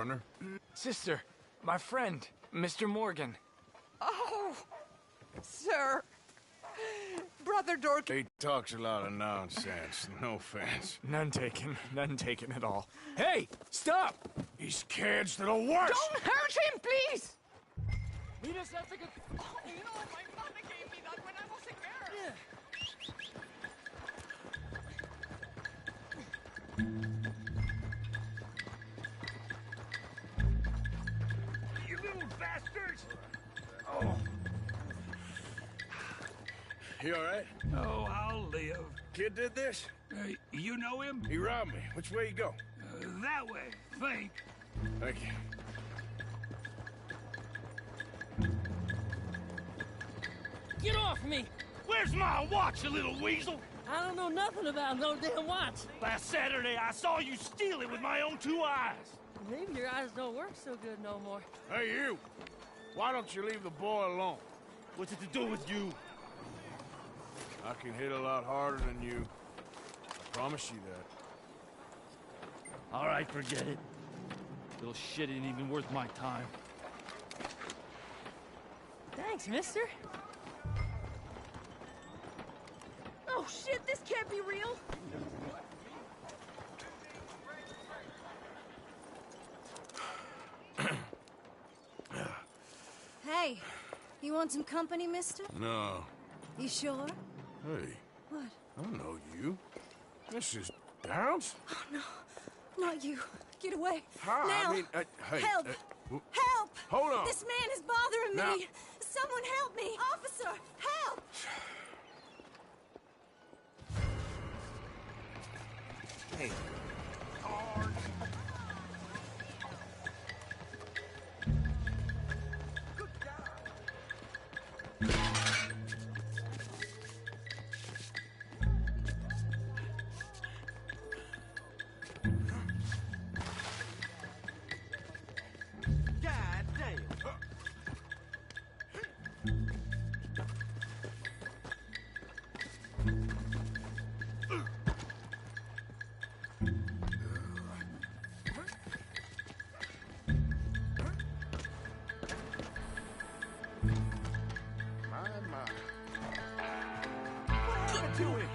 partner? Sister, my friend, Mr. Morgan. Oh, sir. Brother Dorkin. He talks a lot of nonsense. No offense. None taken at all. Hey, stop! These kids, they're the worst! Don't hurt him, please! Meet us at the... Oh, no, my mother gave me that when I was a girl. You little bastards! Oh. You all right? Oh, I'll live. Kid did this? You know him? He robbed me. Which way you go? That way, think. Thank you. Get off me! Where's my watch, you little weasel? I don't know nothing about no damn watch. Last Saturday, I saw you steal it with my own 2 eyes. Maybe your eyes don't work so good no more. Hey, you! Why don't you leave the boy alone? What's it to do with you? I can hit a lot harder than you. I promise you that. All right, forget it. Little shit ain't even worth my time. Thanks, mister. Oh, shit, this can't be real. Hey, you want some company, mister? No. You sure? Hey, What? I don't know you. This is Downs? Oh, no. Not you. Get away. Hi, Now. I mean, hey. Help! w- Help! Hold on. This man is bothering Now- me. Someone help me. Officer, help! Hey. God damn. My. What happened to him?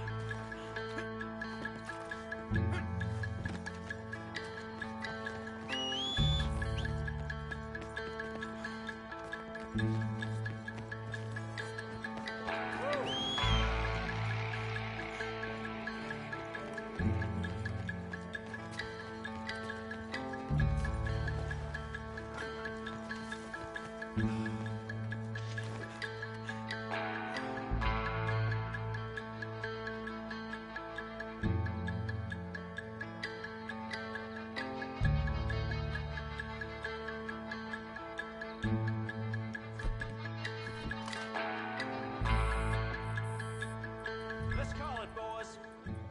Let's call it, boys.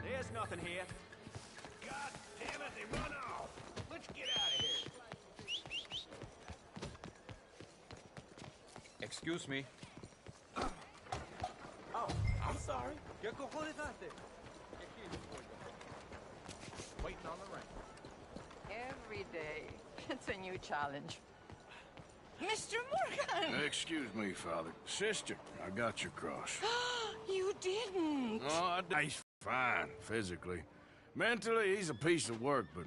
There's nothing here. God damn it, they run off. Let's get out of here. Excuse me. Oh, I'm sorry. ¿Qué cojones hace? Waiting on the rain. Every day, it's a new challenge. Mr. Morgan! Excuse me, Father. Sister, I got your cross. You didn't. Oh, he's fine, physically. Mentally, he's a piece of work, but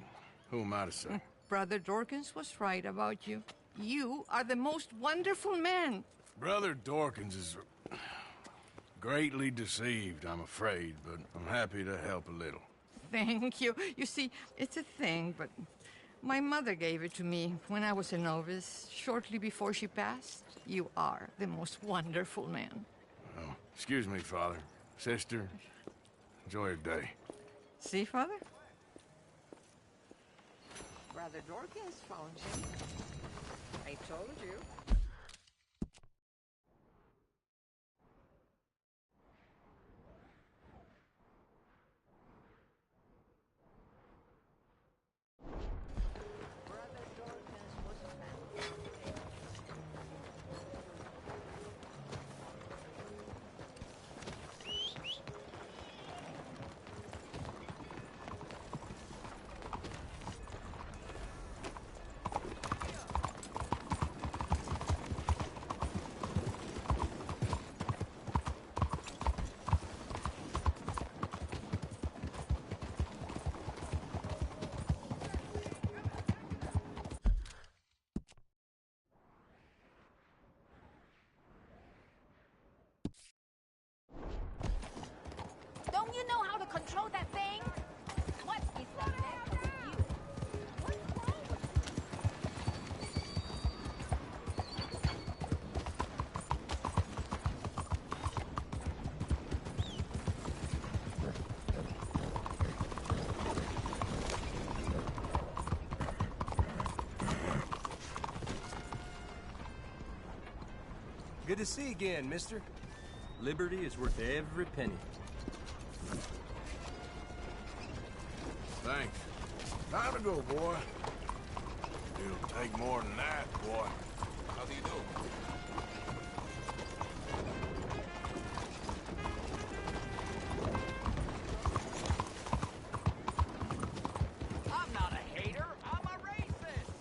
who am I to say? Brother Dorkins was right about you. You are the most wonderful man. Brother Dorkins is greatly deceived, I'm afraid, but I'm happy to help a little. Thank you. You see, it's a thing, but my mother gave it to me when I was a novice, shortly before she passed. You are the most wonderful man. Oh, excuse me, Father. Sister, enjoy your day. See, Father? Brother Dorkins found you. I told you. Brother Dorkins was fantastic. Don't you know how to control that thing? What is the matter with you? What's wrong with you? Good to see you again, mister. Liberty is worth every penny. Thanks. Time to go, boy. It'll take more than that, boy. How do you do? I'm not a hater, I'm a racist!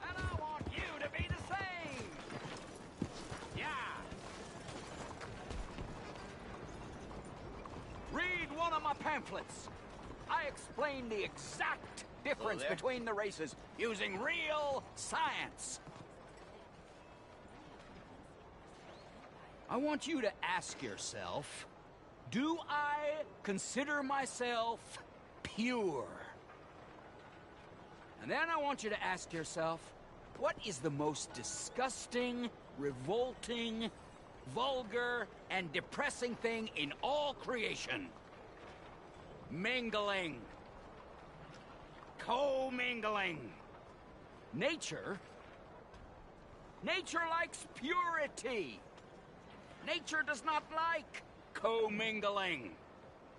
And I want you to be the same! Yeah! Read one of my pamphlets. I explain the exact difference between the races using real science. I want you to ask yourself, do I consider myself pure? And then I want you to ask yourself, what is the most disgusting, revolting, vulgar, and depressing thing in all creation? Mingling. Co-mingling. Nature likes purity. Nature does not like co-mingling.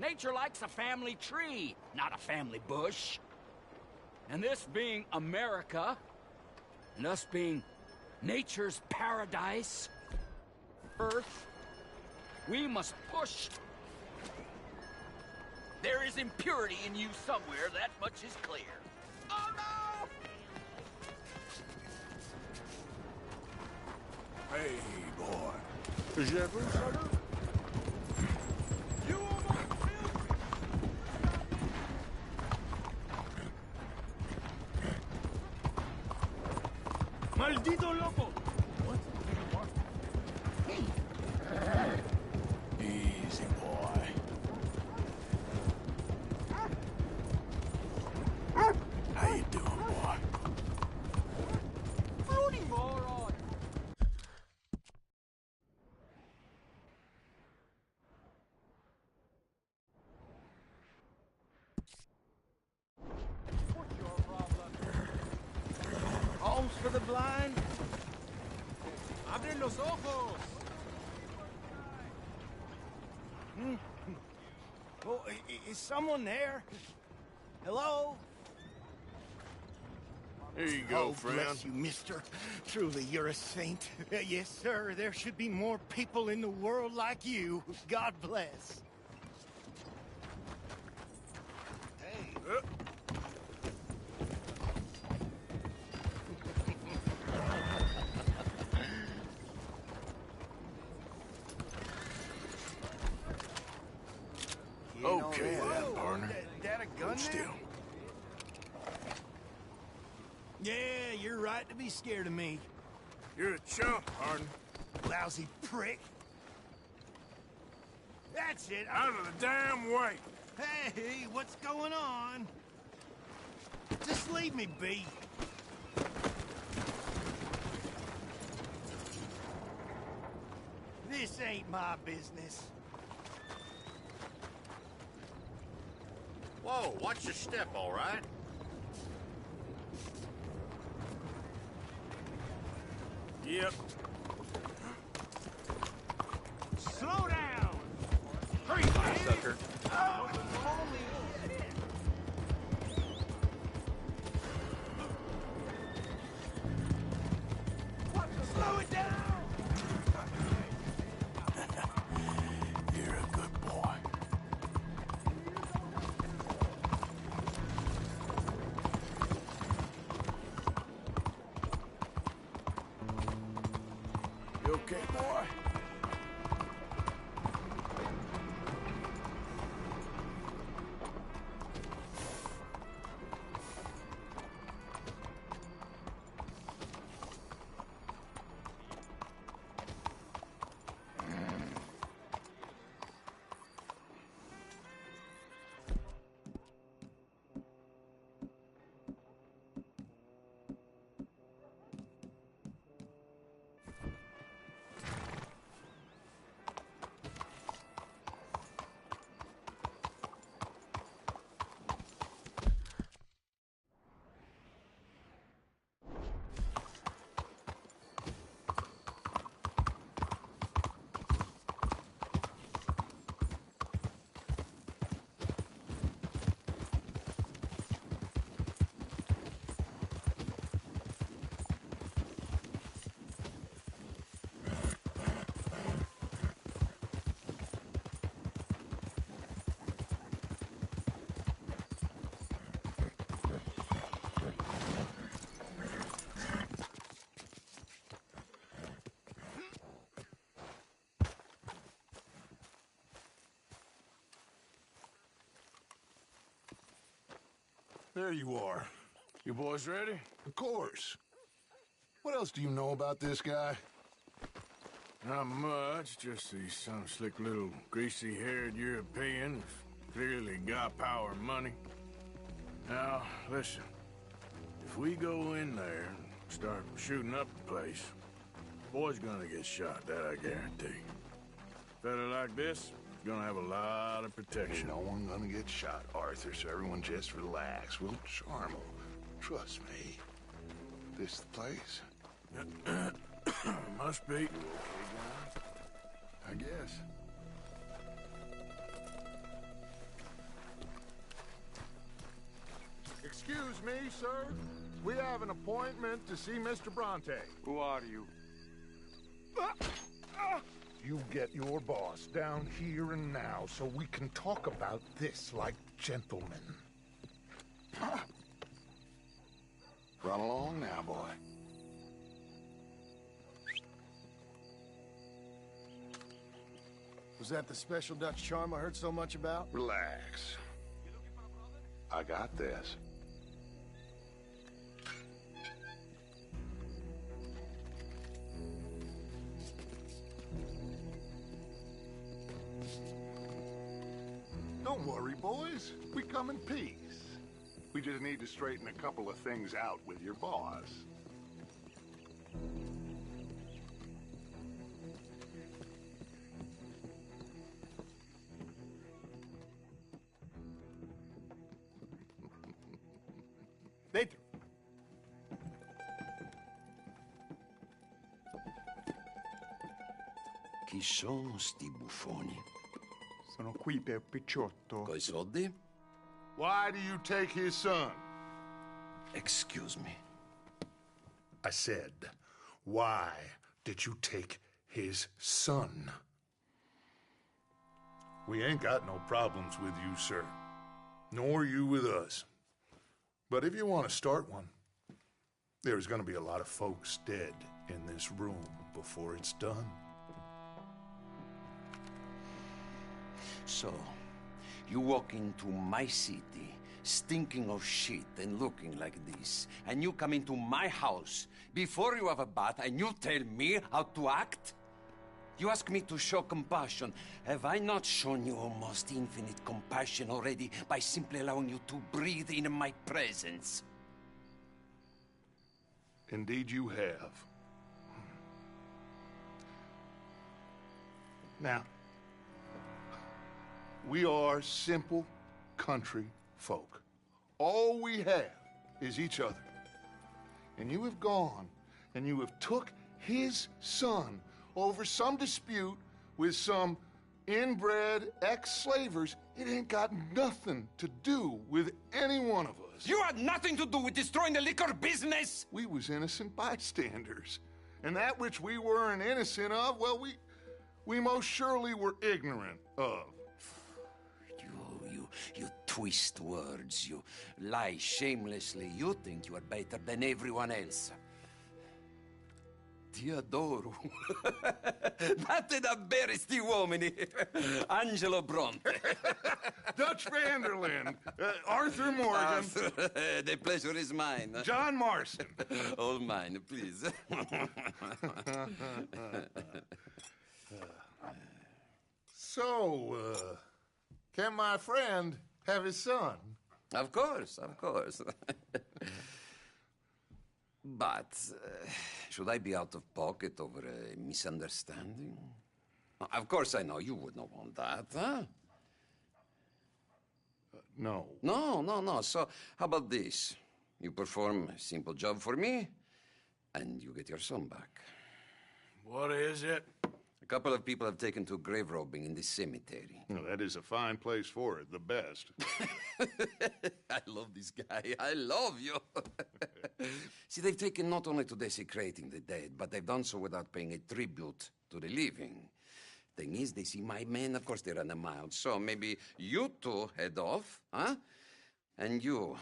Nature likes a family tree, not a family bush. And this being America, and us being nature's paradise, Earth, we must push. There is impurity in you somewhere, that much is clear. Oh no! Hey, boy. You almost killed me! Maldito loco! Easy, boy. How you doing, boy? Fruity moron! What's your problem? Alms for the blind? ¡Abre los ojos! Oh, is someone there? Hello? Here you go, Oh, friend. bless you, mister. Truly, you're a saint. Yes, sir. There should be more people in the world like you. God bless. Hey. Okay, then, partner. That a gun Hold there? still. Yeah, you're right to be scared of me. You're a chump, partner. Lousy prick. That's it. Out of the damn way. Hey, what's going on? Just leave me be. This ain't my business. Whoa, watch your step, all right? Yep. Slow down! Hurry, sucker. Slow it down! You're a good boy. You okay, boy? There you are. You boys ready? Of course. What else do you know about this guy? Not much, just he's some slick little greasy-haired European who's clearly got power and money. Now, listen. If we go in there and start shooting up the place, boy's gonna get shot, that I guarantee. Fella like this is gonna have a lot of protection. Ain't no one gonna get shot, Arthur, so everyone just relax. We'll charm 'em. Trust me. This the place? Must be. You okay, guys? I guess. Excuse me, sir. We have an appointment to see Mr. Bronte. Who are you? You get your boss down here and now so we can talk about this like gentlemen. Run along now, boy. Was that the special Dutch charm I heard so much about? Relax. I got this. Don't worry, boys. We come in peace. We just need to straighten a couple of things out with your boss. Dentro. Chi sono sti buffoni? Sono qui per Picciotto. Coi soldi? Why do you take his son? Excuse me. I said, why did you take his son? We ain't got no problems with you, sir. Nor you with us. But if you want to start one, there's going to be a lot of folks dead in this room before it's done. So, you walk into my city, stinking of shit and looking like this, and you come into my house before you have a bath and you tell me how to act? You ask me to show compassion. Have I not shown you almost infinite compassion already by simply allowing you to breathe in my presence? Indeed you have. Now, we are simple country folk. All we have is each other. And you have gone and you have took his son over some dispute with some inbred ex-slavers. It ain't got nothing to do with any one of us. You had nothing to do with destroying the liquor business! We was innocent bystanders. And that which we weren't innocent of, well, we most surely were ignorant of. You twist words, you lie shamelessly. You think you are better than everyone else. Ti adoro. Date davvero sti uomini. Angelo Bronte. Dutch Vanderlyn. Arthur Morgan. Arthur, the pleasure is mine. John Marston. All mine, please. So, can my friend have his son? Of course, of course. But, should I be out of pocket over a misunderstanding? Of course I know you would not want that, huh? No. No. So, how about this? You perform a simple job for me, and you get your son back. What is it? A couple of people have taken to grave robbing in this cemetery. Well, that is a fine place for it, the best. I love this guy. I love you. See, they've taken not only to desecrating the dead, but they've done so without paying a tribute to the living. Thing is, they see my men, of course they run a mile. So maybe you two head off, huh? And you,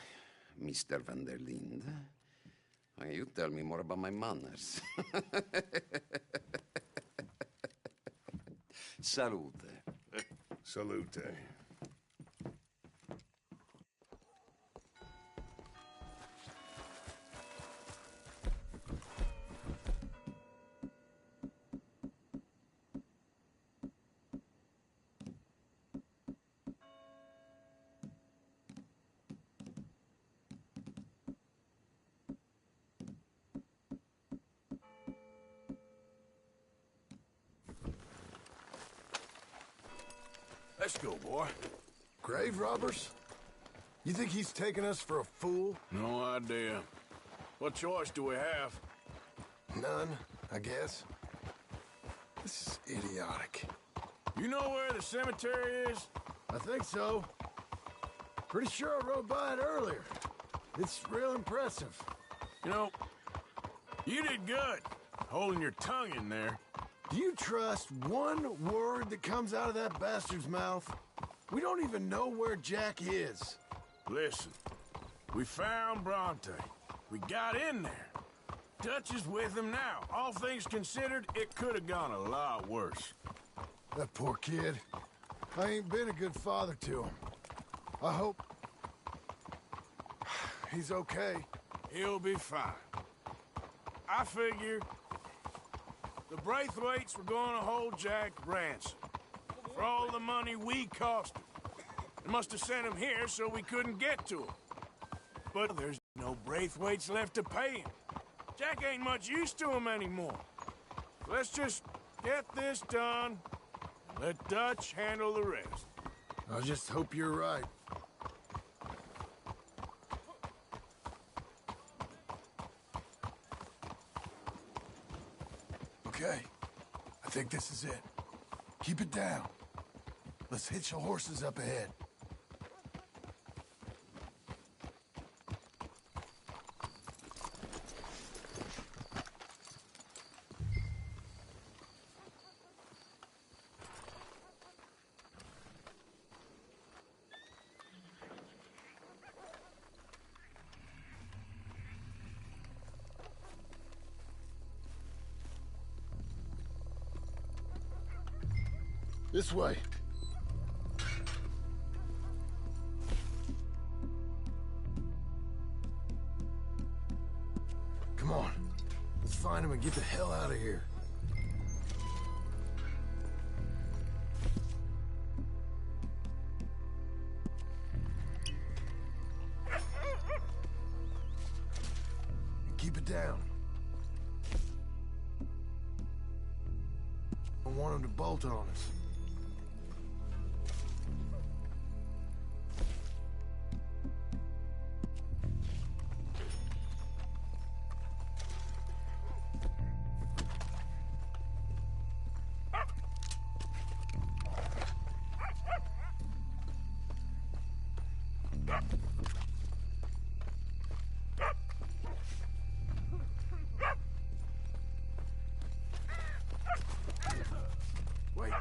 Mr. Van der Linde, you tell me more about my manners. Salute. Salute. Let's go, boy. Grave robbers? You think he's taking us for a fool? No idea. What choice do we have? None, I guess. This is idiotic. You know where the cemetery is? I think so. Pretty sure I rode by it earlier. It's real impressive. You know, you did good, holding your tongue in there. Do you trust one word that comes out of that bastard's mouth? We don't even know where Jack is. Listen, we found Bronte. We got in there. Dutch is with him now. All things considered, it could have gone a lot worse. That poor kid. I ain't been a good father to him. I hope he's okay. He'll be fine. I figure the Braithwaites were going to hold Jack ransom for all the money we cost him. They must have sent him here so we couldn't get to him. But there's no Braithwaites left to pay him. Jack ain't much use to him anymore. Let's just get this done. Let Dutch handle the rest. I just hope you're right. Okay, I think this is it. Keep it down. Let's hitch the horses up ahead. This way. Come on. Let's find him and get the hell out of here. And keep it down. I want him to bolt on us. Wait,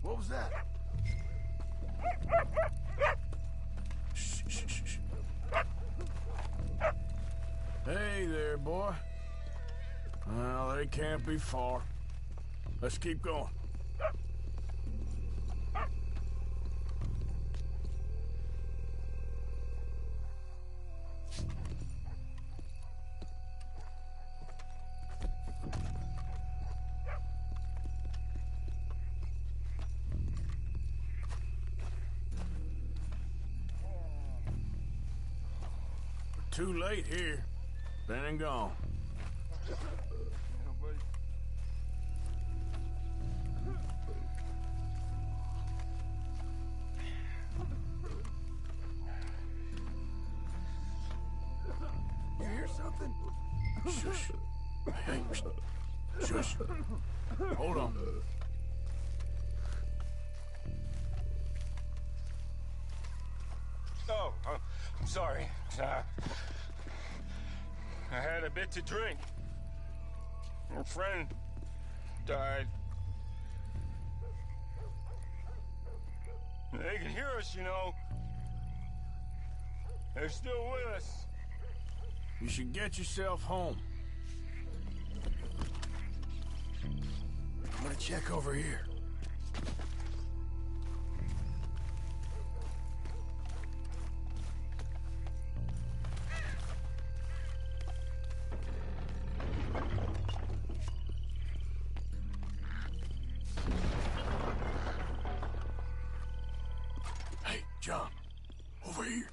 what was that? Shh, shh, shh, shh. Hey there, boy. Well, they can't be far. Let's keep going. Too late here. Been and gone. You hear something? Shush. Hey, shush. Hold on. Oh, I'm sorry. I had a bit to drink. A friend died. They can hear us, you know. They're still with us. You should get yourself home. I'm gonna check over here. Hey, John, over here.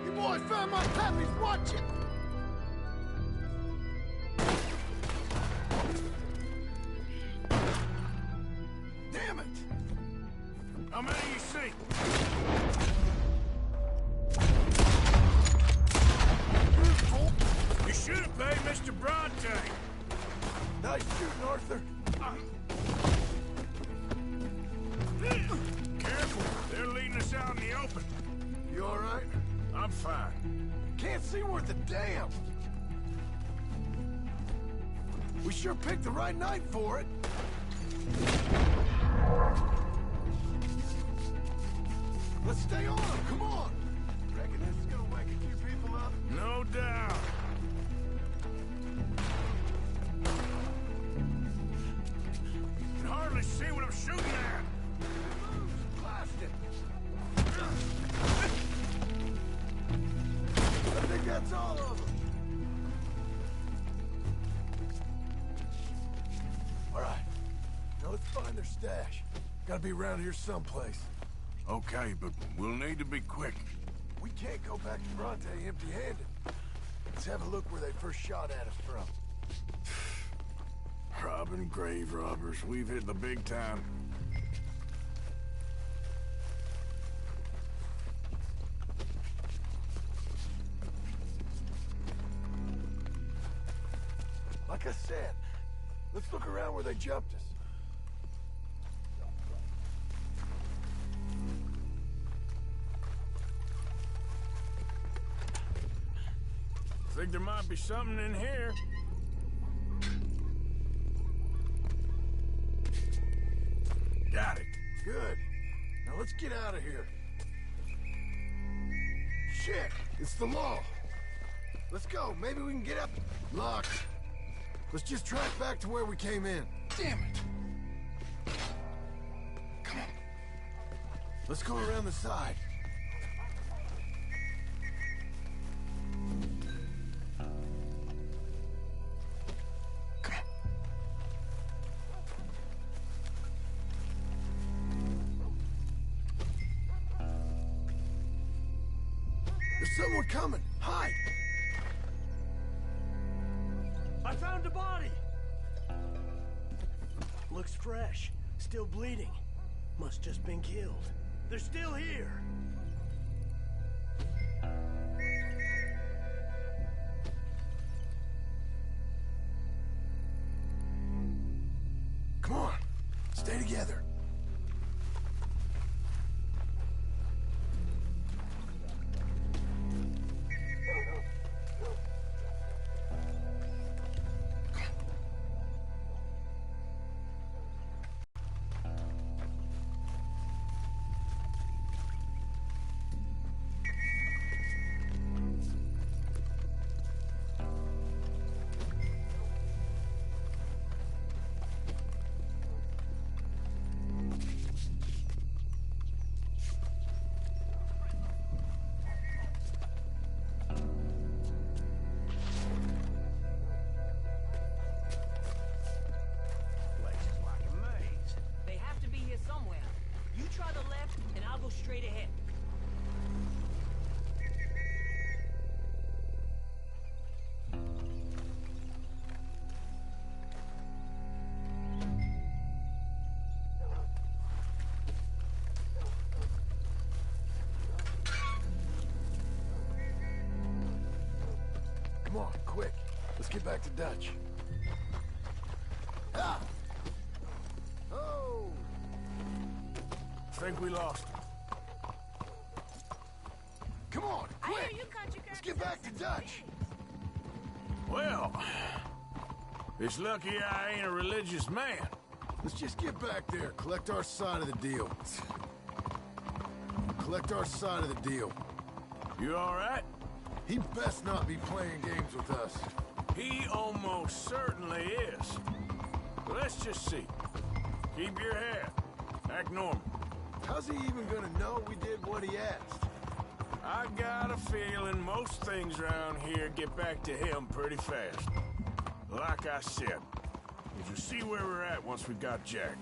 You boys found my pappy's watching! open. You all right? I'm fine. Can't see worth a damn. We sure picked the right night for it. Let's stay on him, come on! Reckon this is gonna wake a few people up? No doubt. Can hardly see what I'm shooting at. Blast it! I think that's all of them. All right, now let's find their stash. Gotta be around here someplace. Okay, but we'll need to be quick. We can't go back to Bronte empty-handed. Let's have a look where they first shot at us from. Robbing grave robbers. We've hit the big time. Like I said, let's look around where they jumped us. Think there might be something in here. Got it. Good. Now let's get out of here. Shit, it's the law. Let's go. Maybe we can get up. Locked. Let's just track back to where we came in. Damn it. Come on. Let's go around the side. There's someone coming! Hide! I found a body! Looks fresh. Still bleeding. Must just been killed. They're still here! Come on! Stay together. Straight ahead. Come on, quick. Let's get back to Dutch. Ah! Oh! Think we lost him. Come on, quick! Let's get back to Dutch! Well, it's lucky I ain't a religious man. Let's just get back there, collect our side of the deal. Collect our side of the deal. You all right? He best not be playing games with us. He almost certainly is. But let's just see. Keep your head. Act normal. How's he even gonna know we did what he asked? I got a feeling most things around here get back to him pretty fast. Like I said, we'll just see where we're at once we got Jack.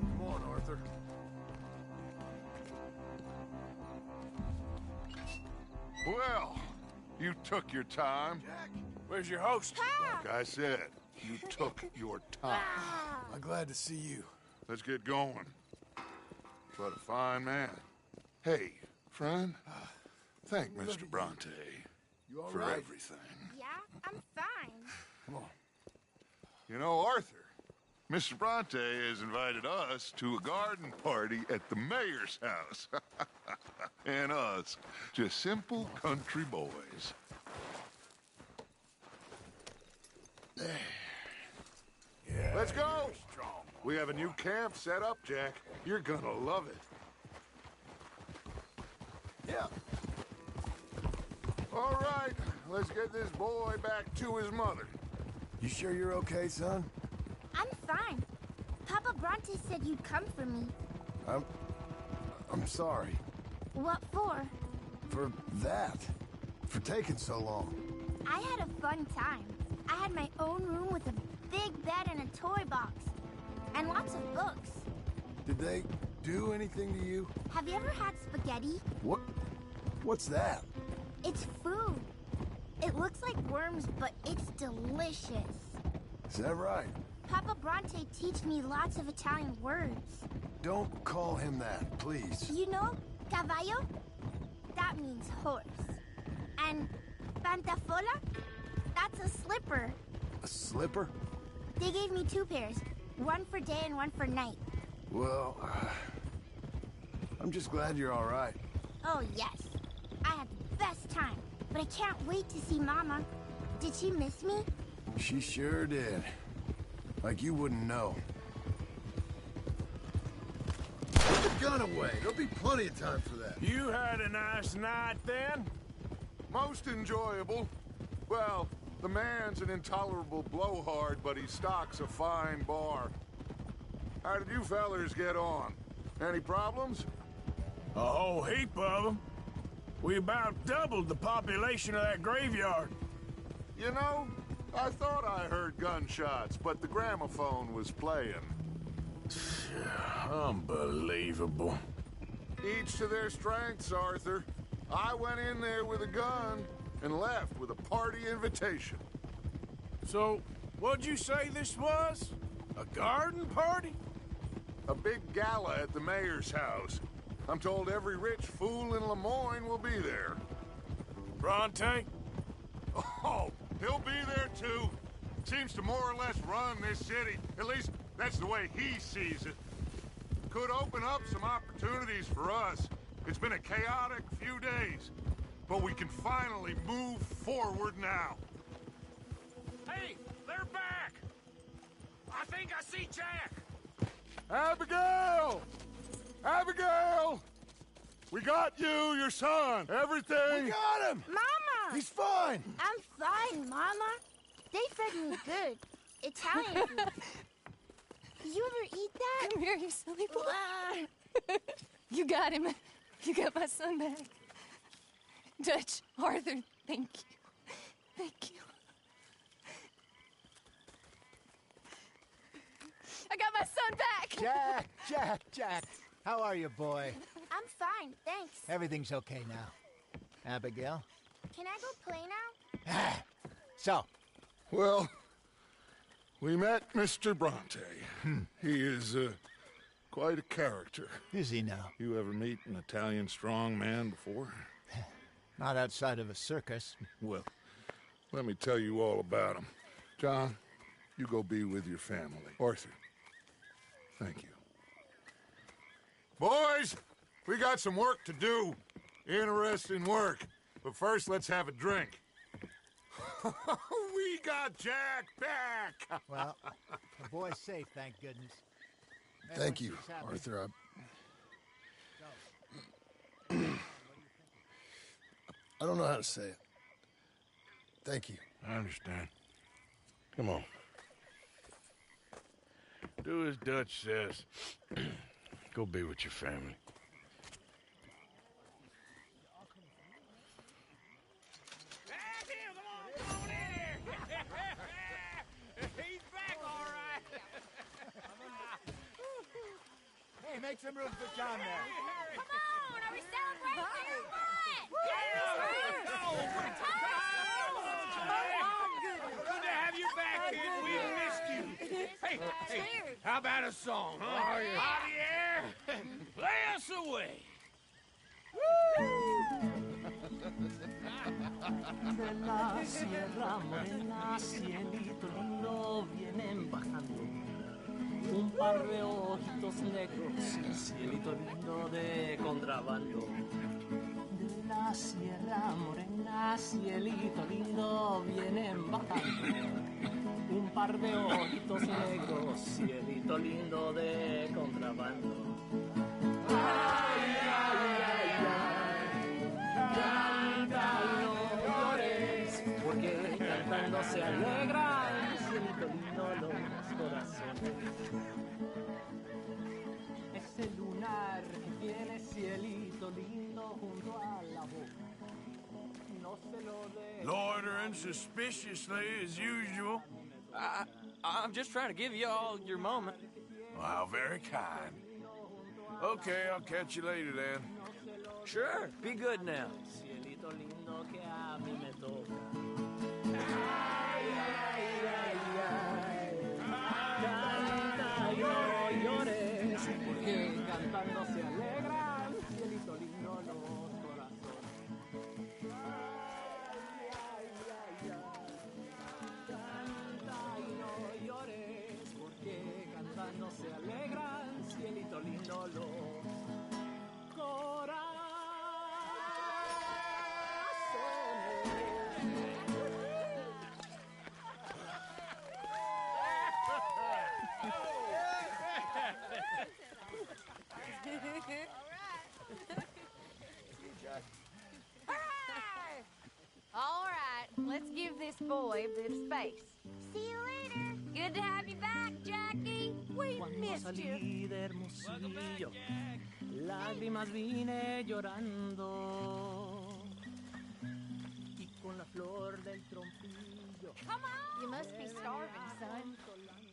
Come on, Arthur. Well, you took your time. Jack! Where's your host? Like I said, you took your time. I'm glad to see you. Let's get going. What a fine man. Hey, friend, thank Mr. Bronte You all for right? everything. Yeah, I'm fine. Come on, You know, Arthur, Mr. Bronte has invited us to a garden party at the mayor's house. And us, just simple country boys. Yeah, let's go! We have a new camp set up, Jack. You're gonna love it. Yeah. All right, let's get this boy back to his mother. You sure you're okay, son? I'm fine. Papa Bronte said you'd come for me. I'm sorry. What for? For that. For taking so long. I had a fun time. I had my own room with a big bed and a toy box. And lots of books. Did they do anything to you? Have you ever had spaghetti? What's that? It's food. It looks like worms, but it's delicious. Is that right? Papa Bronte teach me lots of Italian words. Don't call him that, please. You know, caballo? That means horse. And pantafola? That's a slipper. A slipper? They gave me 2 pairs. One for day and one for night. Well, I'm just glad you're all right. Oh, yes. I had the best time. But I can't wait to see Mama. Did she miss me? She sure did. Like you wouldn't know. Put the gun away. There'll be plenty of time for that. You had a nice night then? Most enjoyable. Well, the man's an intolerable blowhard, but he stocks a fine bar. How did you fellers get on? Any problems? A whole heap of them. We about doubled the population of that graveyard. You know, I thought I heard gunshots, but the gramophone was playing. Unbelievable. Each to their strengths, Arthur. I went in there with a gun and left with a party invitation. So, what'd you say this was? A garden party? A big gala at the mayor's house. I'm told every rich fool in Lemoyne will be there. Bronte? Oh, he'll be there too. Seems to more or less run this city. At least, that's the way he sees it. Could open up some opportunities for us. It's been a chaotic few days, but we can finally move forward now. Hey, they're back! I think I see Jack! Abigail! Abigail! We got you, your son, everything! We got him! Mama! He's fine! I'm fine, Mama. They fed me good. Italian food. Did you ever eat that? Come here, you silly boy. You got him. You got my son back. Dutch, Arthur, thank you. Thank you. I got my son back! Jack. How are you, boy? I'm fine, thanks. Everything's okay now. Abigail? Can I go play now? So? Well, we met Mr. Bronte. He is, quite a character. Is he now? You ever meet an Italian strongman before? Not outside of a circus. Well, let me tell you all about him. John, you go be with your family. Arthur, thank you. Boys, we got some work to do. Interesting work. But first, let's have a drink. We got Jack back! Well, the boy's safe, thank goodness. Thank you, Arthur. I don't know how to say it. Thank you. I understand. Come on. Do as Dutch says. Go be with your family. Hey, make some room for John there. Come on, are we celebrating or what? Good to have you back, kid. We missed you. Hey, how about a song, huh? Javier, play us away. De la sierra morena, cielito lindo, vienen par de ojitos negros, cielito lindo de contrabando. De la Sierra Morena, cielito lindo, vienen bajando. Un par de ojitos negros, cielito lindo de contrabando. Ay, ay, ay, ay, canta y no llores, porque cantando se alegra el cielito lindo los corazones. Ese lunar que tiene cielito lindo junto a la boca, no se lo de... Loitering suspiciously as usual. I'm just trying to give you all your moment. Wow, very kind. Okay, I'll catch you later then. Sure, be good now. Cielito lindo que a mí me toca. Ay, ay, ay, ay. Canta y no llores, porque cantando se alegran. Cielito lindo los corazones. Ay, ay, ay, ay. Canta y no llores, porque cantando se alegran. Cielito lindo los corazones. All right, let's give this boy a bit of space. See you later. Good to have you back, Jackie. We Cuando missed you. salí de Hermosillo, lágrimas vine llorando. Y con la flor del trompillo. Come on. You must be starving, son.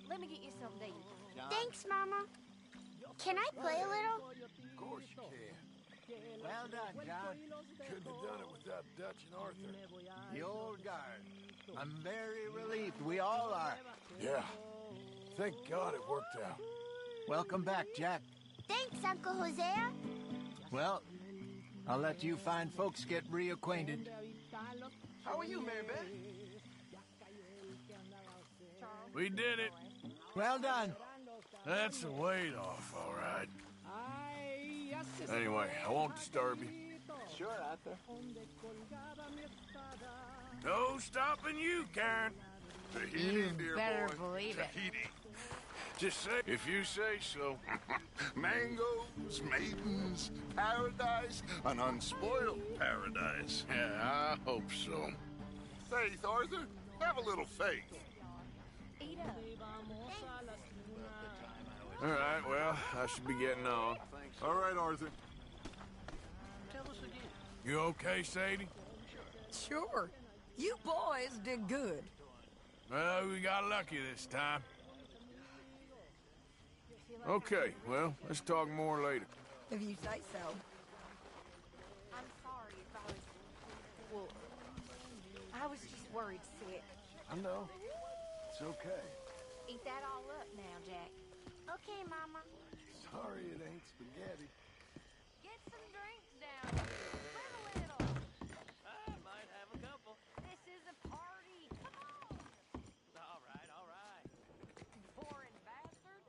Let me get you something to eat. Thanks, Mama. Can I play a little? Of course you can. Well done, John. Couldn't have done it without Dutch and Arthur. The old guard. I'm very relieved. We all are. Yeah. Thank God it worked out. Welcome back, Jack. Thanks, Uncle Hosea. Well, I'll let you fine folks get reacquainted. How are you, Mary Beth? We did it. Well done. That's a weight off, all right. Anyway, I won't disturb you. Sure, Arthur. No stopping you, Karen. You better believe it. Tahiti. Just say, if you say so. Mangoes, maidens, paradise, an unspoiled paradise. Yeah, I hope so. Faith, Arthur. Have a little faith. Eat up. All right, well, I should be getting on. All right, Arthur. You okay, Sadie? Sure. You boys did good. Well, we got lucky this time. Okay, well, let's talk more later. If you say so. I'm sorry if I was... Well, I was just worried sick. I know. It's okay. Eat that all up now, Jack. Okay, Mama. Sorry it ain't spaghetti. Get some drinks down here. Live a little. I might have a couple. This is a party. Come on. All right. Boring bastard.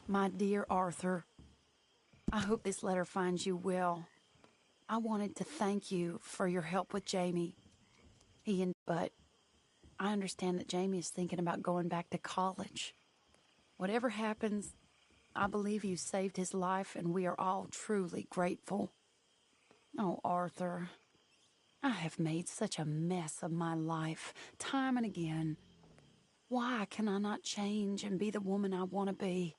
My dear Arthur, I hope this letter finds you well. I wanted to thank you for your help with Jamie. But I understand that Jamie is thinking about going back to college. Whatever happens, I believe you saved his life, and we are all truly grateful. Oh, Arthur, I have made such a mess of my life, time and again. Why can I not change and be the woman I want to be?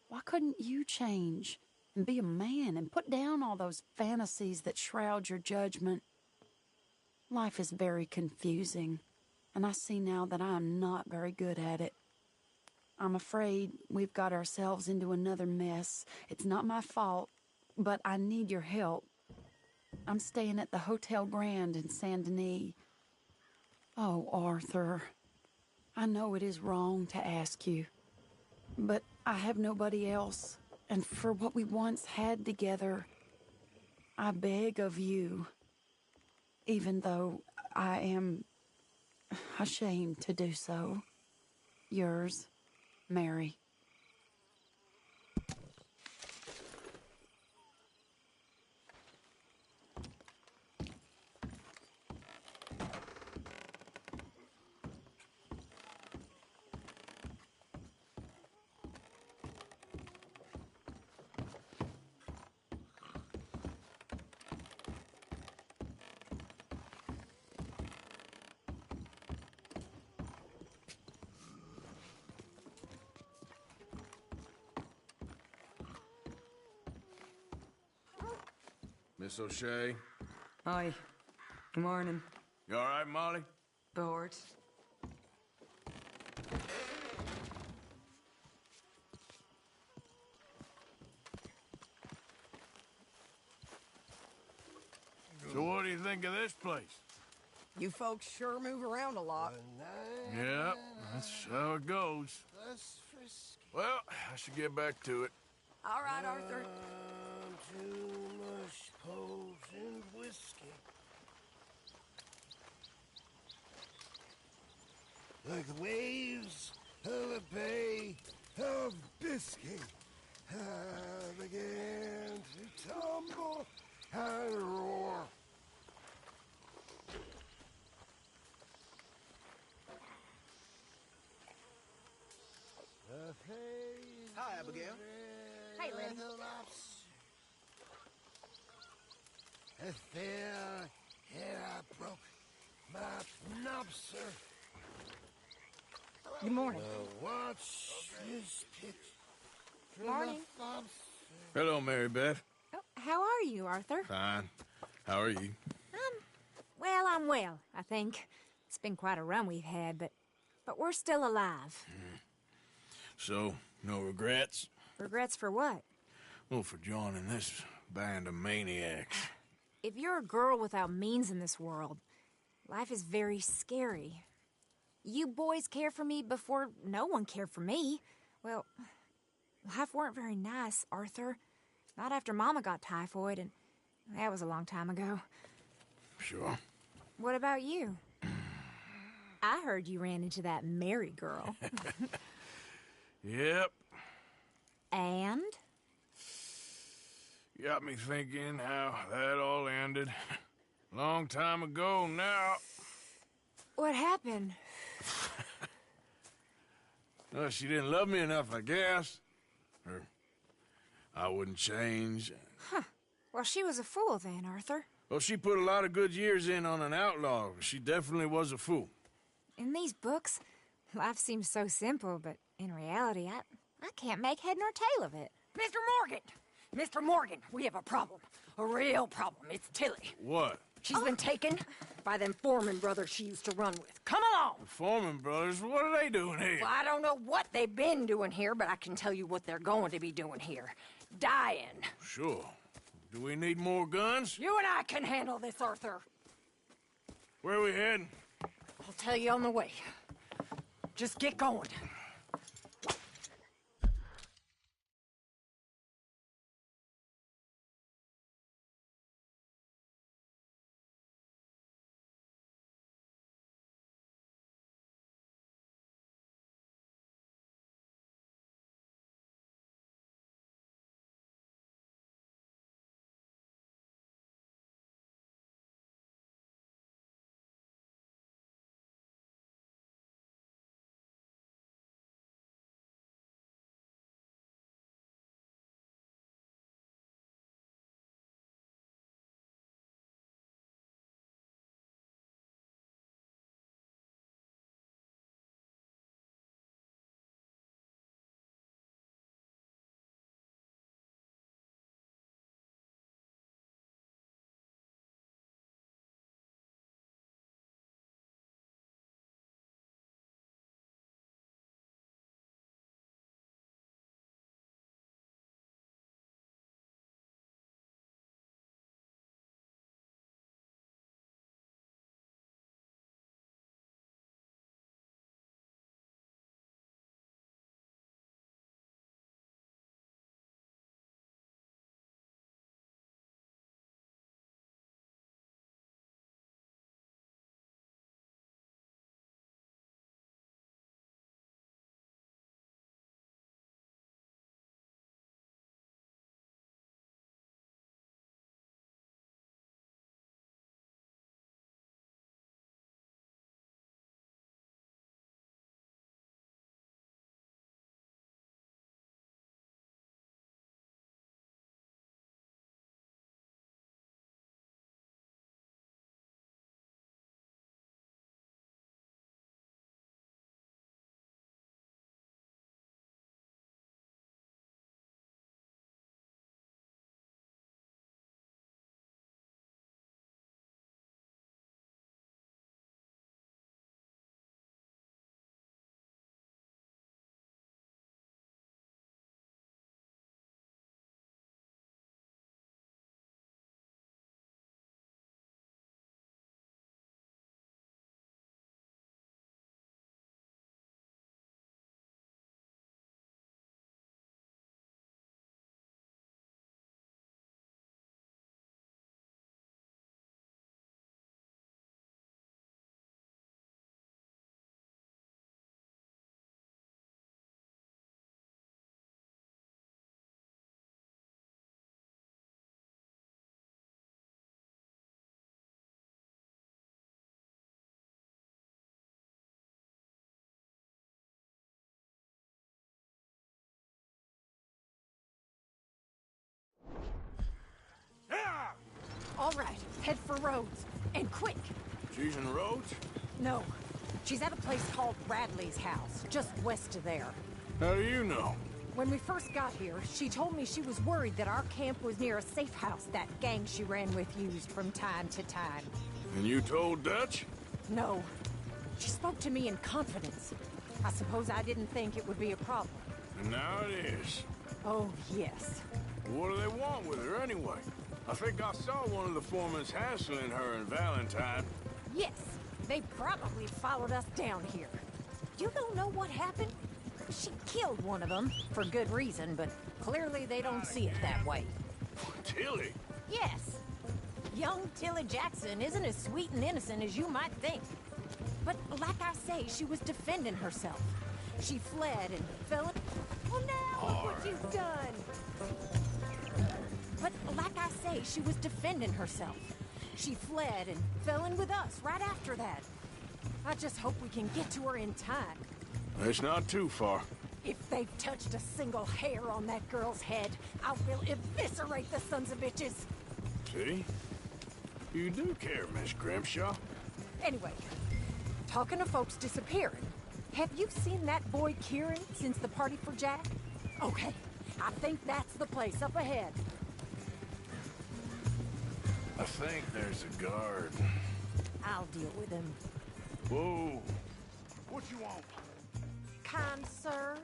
Why couldn't you change and be a man and put down all those fantasies that shroud your judgment? Life is very confusing, and I see now that I am not very good at it. I'm afraid we've got ourselves into another mess. It's not my fault, but I need your help. I'm staying at the Hotel Grand in Saint Denis. Oh, Arthur, I know it is wrong to ask you, but I have nobody else, and for what we once had together, I beg of you, even though I am ashamed to do so. Yours, Mary. Miss O'Shea? Hi. Good morning. You all right, Molly? Bored. So what do you think of this place? You folks sure move around a lot. Yeah, that's how it goes. Well, I should get back to it. All right, Arthur. Too much potent whiskey. Like the waves of a bay of Biscay, I began to tumble and roar. Hi, Abigail. Hey, Lenny. I fell, and I broke my knobser. Good morning. Watch this pitch. Morning. Hello, Mary Beth. Oh, how are you, Arthur? Fine. How are you? Well, I'm well, I think. It's been quite a run we've had, but we're still alive. So, no regrets? Regrets for what? Well, for joining this band of maniacs. If you're a girl without means in this world, life is very scary. You boys cared for me before no one cared for me. Well, life weren't very nice, Arthur. Not after Mama got typhoid, and that was a long time ago. Sure. What about you? I heard you ran into that Mary girl. Yep. And? Got me thinking how that all ended. Long time ago now. What happened? Well, she didn't love me enough, I guess. Or I wouldn't change. Huh. Well, she was a fool then, Arthur. Well, she put a lot of good years in on an outlaw. She definitely was a fool. In these books, life seems so simple, but in reality, I can't make head nor tail of it. Mr. Morgan! Mr. Morgan, we have a problem. A real problem. It's Tilly. What? She's been taken by them Foreman brothers she used to run with. Come along! The Foreman brothers? What are they doing here? Well, I don't know what they've been doing here, but I can tell you what they're going to be doing here. Dying. Sure. Do we need more guns? You and I can handle this, Arthur. Where are we heading? I'll tell you on the way. Just get going. All right, head for Rhodes. And quick. She's in Rhodes? No. She's at a place called Radley's house, just west of there. How do you know? When we first got here, she told me she was worried that our camp was near a safe house that gang she ran with used from time to time. And you told Dutch? No. She spoke to me in confidence. I suppose I didn't think it would be a problem. And now it is. Oh, yes. What do they want with her anyway? I think I saw one of the foremans hassling her and Valentine. Yes, they probably followed us down here. You don't know what happened? She killed one of them, for good reason, but clearly they don't see it that way. Tilly? Yes. Young Tilly Jackson isn't as sweet and innocent as you might think. But like I say, she was defending herself. She fled and fell in... Well, now look what you've done! But like I say, she was defending herself. She fled and fell in with us right after that. I just hope we can get to her in time. It's not too far. If they've touched a single hair on that girl's head, I will eviscerate the sons of bitches. See? You do care, Miss Grimshaw. Anyway, talking of folks disappearing, have you seen that boy Kieran since the party for Jack? Okay, I think that's the place up ahead. I think there's a guard. I'll deal with him. Whoa. What you want? Kind sir,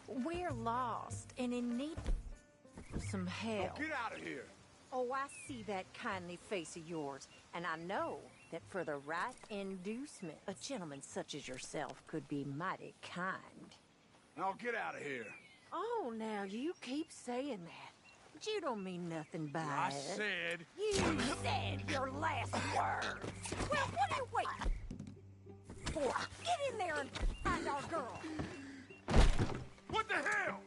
we're lost and in need of some help. Get out of here. Oh, I see that kindly face of yours, and I know that for the right inducement, a gentleman such as yourself could be mighty kind. Now get out of here. Oh, now you keep saying that. But you don't mean nothing by I it. said... You said your last word. Well, what are you waiting for? Get in there and find our girl. What the hell?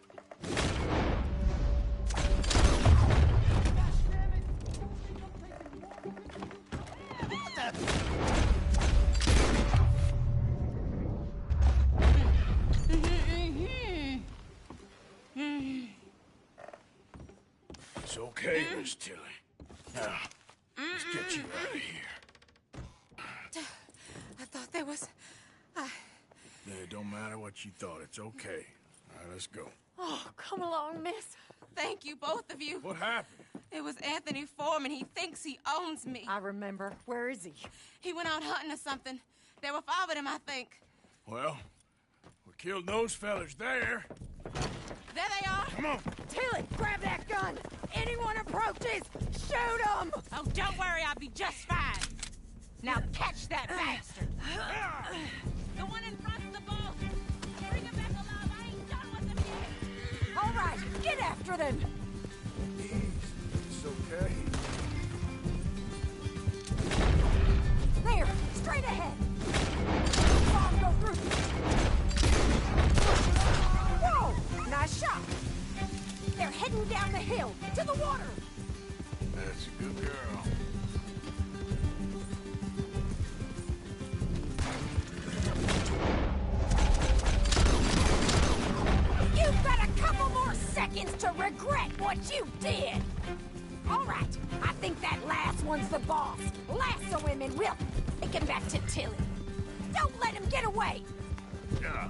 It's okay, Miss Tilly. Now, let's get you out of here. I thought there was... It don't matter what you thought. It's okay. All right, let's go. Oh, come along, miss. Thank you, both of you. What happened? It was Anthony Foreman. He thinks he owns me. I remember. Where is he? He went out hunting or something. There were 5 of them, I think. Well, we killed those fellas there. There they are. Come on. Tilly, grab that gun. Anyone approaches, shoot them. Oh, don't worry. I'll be just fine. Now catch that bastard. The one in front of the boat. Bring him back alive. I ain't done with him yet. All right, get after them. It's okay. There, straight ahead. Bomb go through. Whoa, nice shot. They're heading down the hill to the water. That's a good girl. You've got a couple more seconds to regret what you did. All right, I think that last one's the boss. Lasso him and we'll take him back to Tilly. Don't let him get away. Yeah.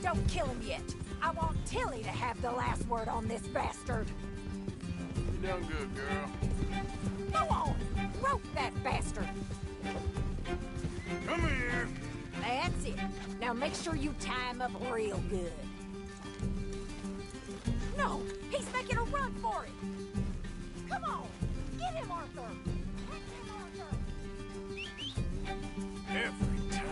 Don't kill him yet. I want Tilly to have the last word on this bastard. You done good, girl. Go on, rope that bastard. Come here. That's it. Now make sure you tie him up real good. No, he's making a run for it. Come on, get him, Arthur. Get him, Arthur. Every time.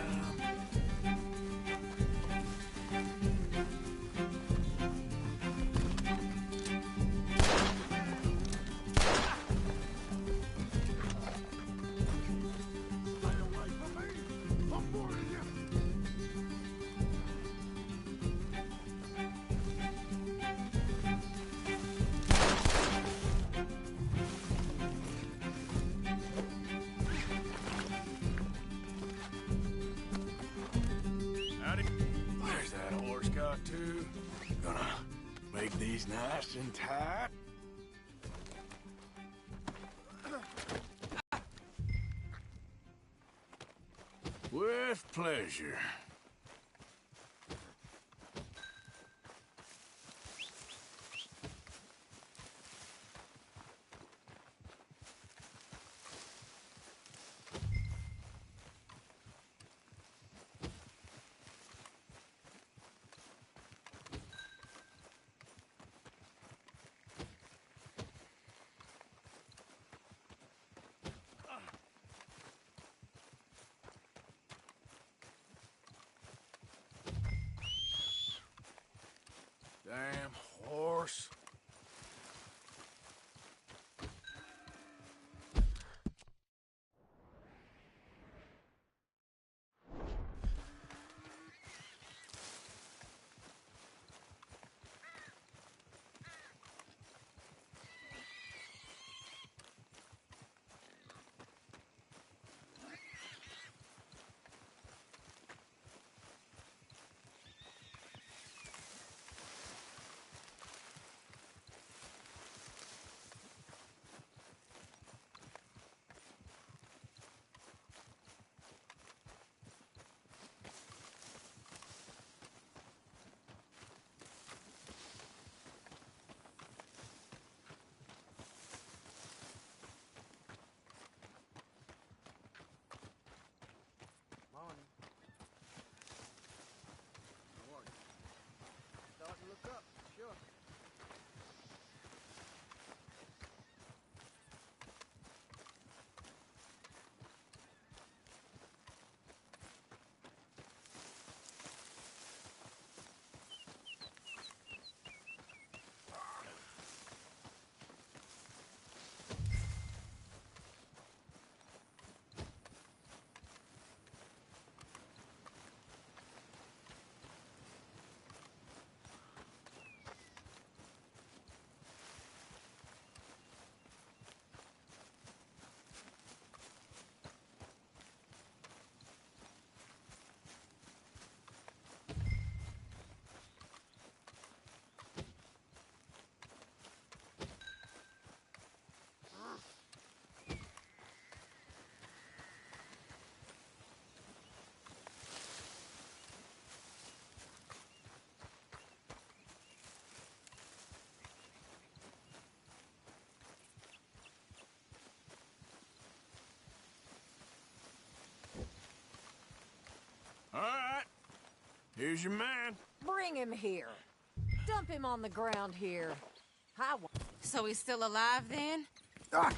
There's that horse got too. Gonna make these nice and tight. With pleasure. Damn horse. Starting to look up, sure. All right. Here's your man. Bring him here. Dump him on the ground here. So he's still alive then? I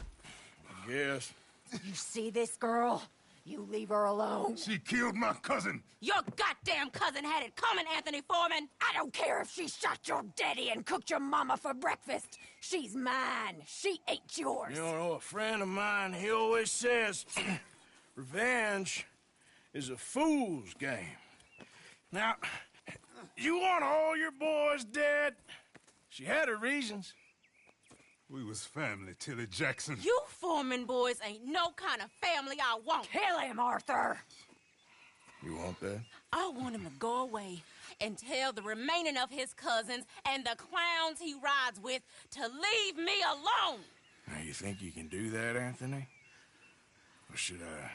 guess. You see this girl? You leave her alone. She killed my cousin. Your goddamn cousin had it coming, Anthony Foreman. I don't care if she shot your daddy and cooked your mama for breakfast. She's mine. She ain't yours. You know, a friend of mine, he always says, revenge is a fool's game. Now, you want all your boys dead? She had her reasons. We was family, Tilly Jackson. You Foreman boys ain't no kind of family I want. Kill him, Arthur. You want that? I want him to go away and tell the remaining of his cousins and the clowns he rides with to leave me alone. Now, you think you can do that, Anthony? Or should I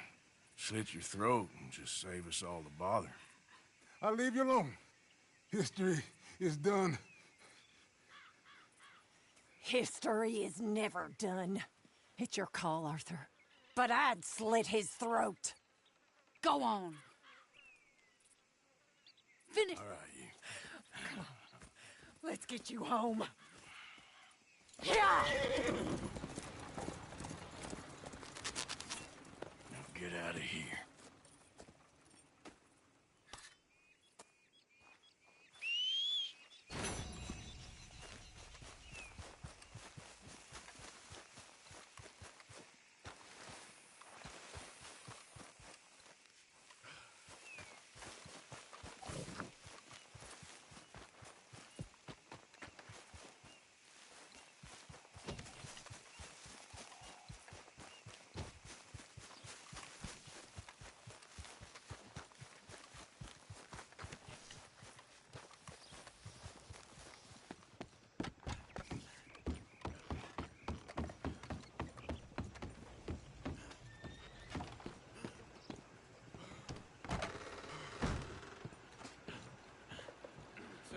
slit your throat and just save us all the bother? I'll leave you alone. History is done. History is never done. It's your call, Arthur. But I'd slit his throat. Go on. Finish. All right, you. Come on. Let's get you home. Yeah! Now get out of here.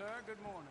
Sir, good morning.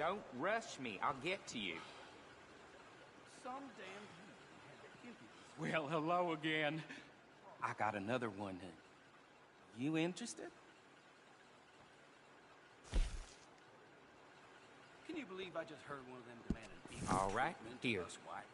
Don't rush me. I'll get to you. Some damn Well, hello again. I got another one. You interested? Can you believe I just heard one of them demanding All right, here. White?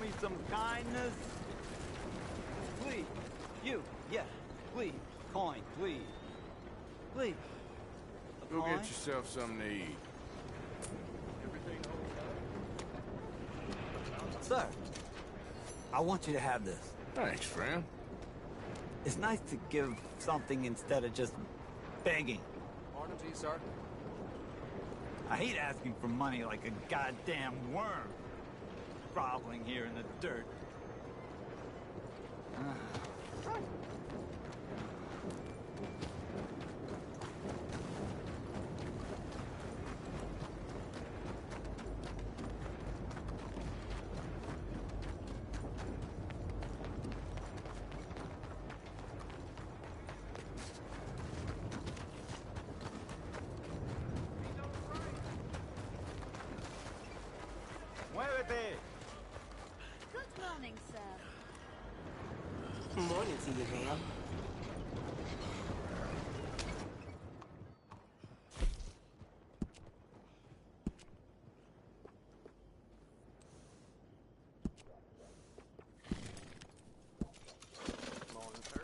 me some kindness? Please. You. Yeah. Please. Coin, please. Please. A Go coin? get yourself something to eat. Sir, I want you to have this. Thanks, friend. It's nice to give something instead of just begging. Pardon me, sir. I hate asking for money like a goddamn worm. Groveling here in the dirt. Muévete! Good morning, sir. Morning to you, ma'am. Morning, sir.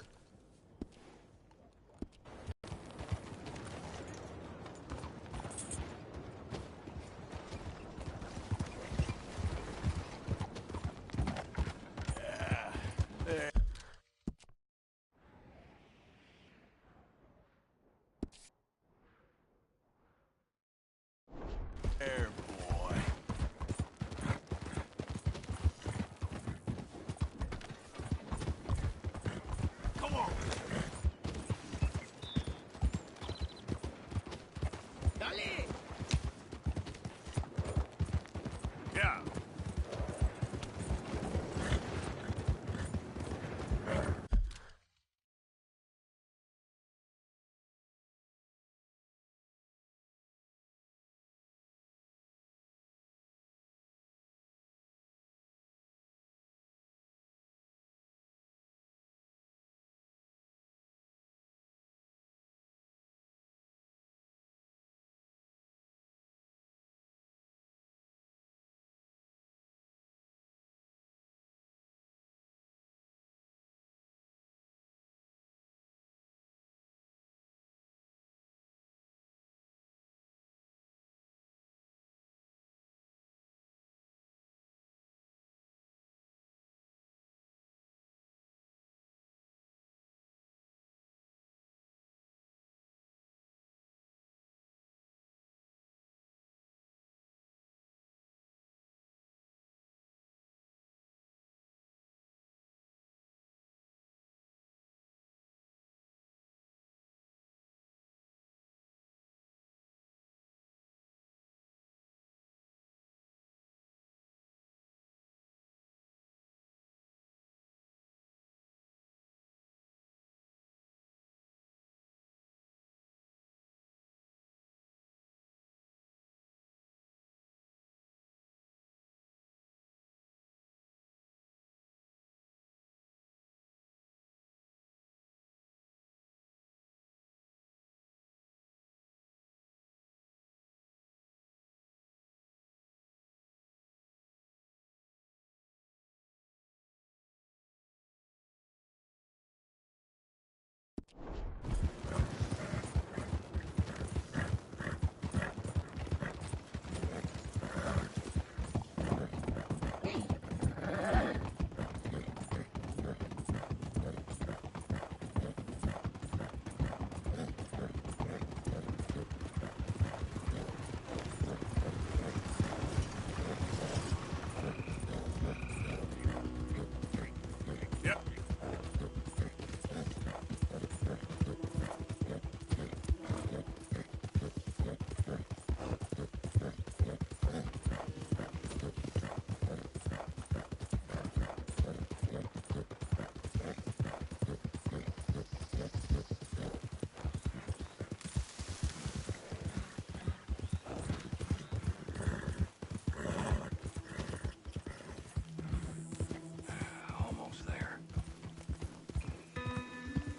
There, boy. Come on. Dale. Yeah.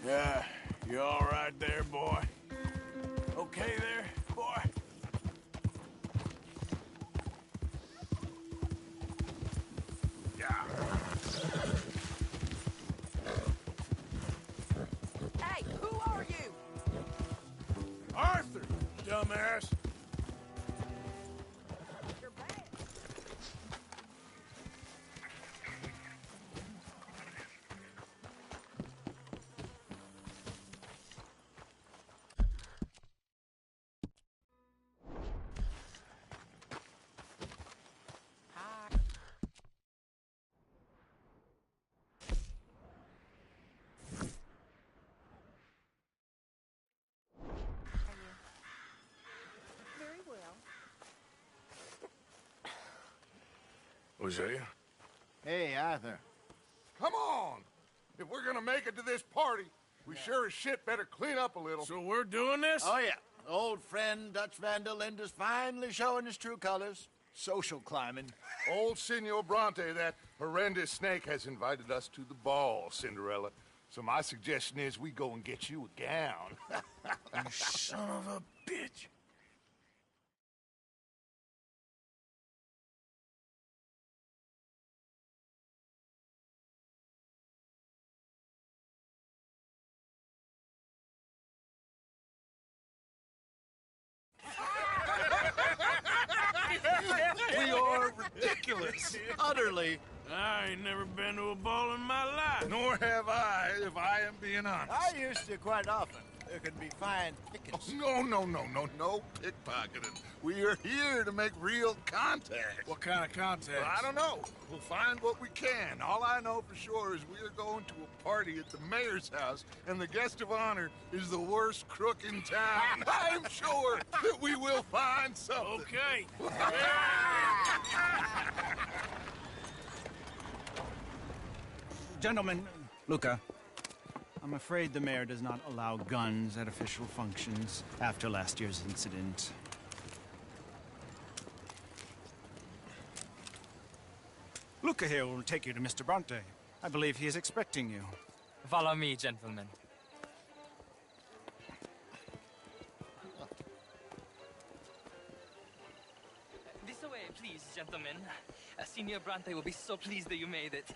Yeah, you all right there, boy? Okay there, boy? Yeah. dumbass. Very well. Hosea? Hey, Arthur. Come on! If we're gonna make it to this party, we sure as shit better clean up a little. So we're doing this? Oh, yeah. Old friend Dutch Van der Linde's finally showing his true colors. Social climbing. Old Senor Bronte, that horrendous snake, has invited us to the ball, Cinderella. So my suggestion is we go and get you a gown. You son of a bitch. We are ridiculous. Utterly. I ain't never been to a ball in my life. Nor have I, if I am being honest. I used to quite often. There can be fine pickings. No pickpocketing. We are here to make real contact. What kind of contact? Well, I don't know. We'll find what we can. All I know for sure is we are going to a party at the mayor's house, and the guest of honor is the worst crook in town. I'm sure that we will find something. Okay. Gentlemen, Luca, I'm afraid the mayor does not allow guns at official functions after last year's incident. Luca here will take you to Mr. Bronte. I believe he is expecting you. Follow me, gentlemen. This way, please, gentlemen. Senior Bronte will be so pleased that you made it.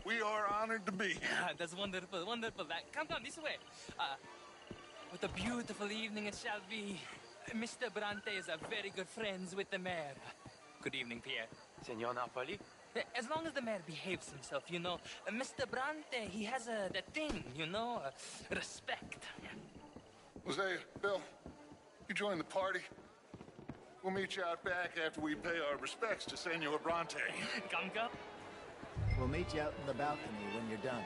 We are honored to be. That's wonderful, wonderful. Come, this way. What a beautiful evening it shall be. Mr. Bronte is a very good friends with the mayor. Good evening, Pierre. Senor Napoli? As long as the mayor behaves himself, you know. Mr. Bronte, he has that thing, you know, respect. Hosea, Bill, you join the party. We'll meet you out back after we pay our respects to Senor Bronte. Come. We'll meet you out in the balcony when you're done.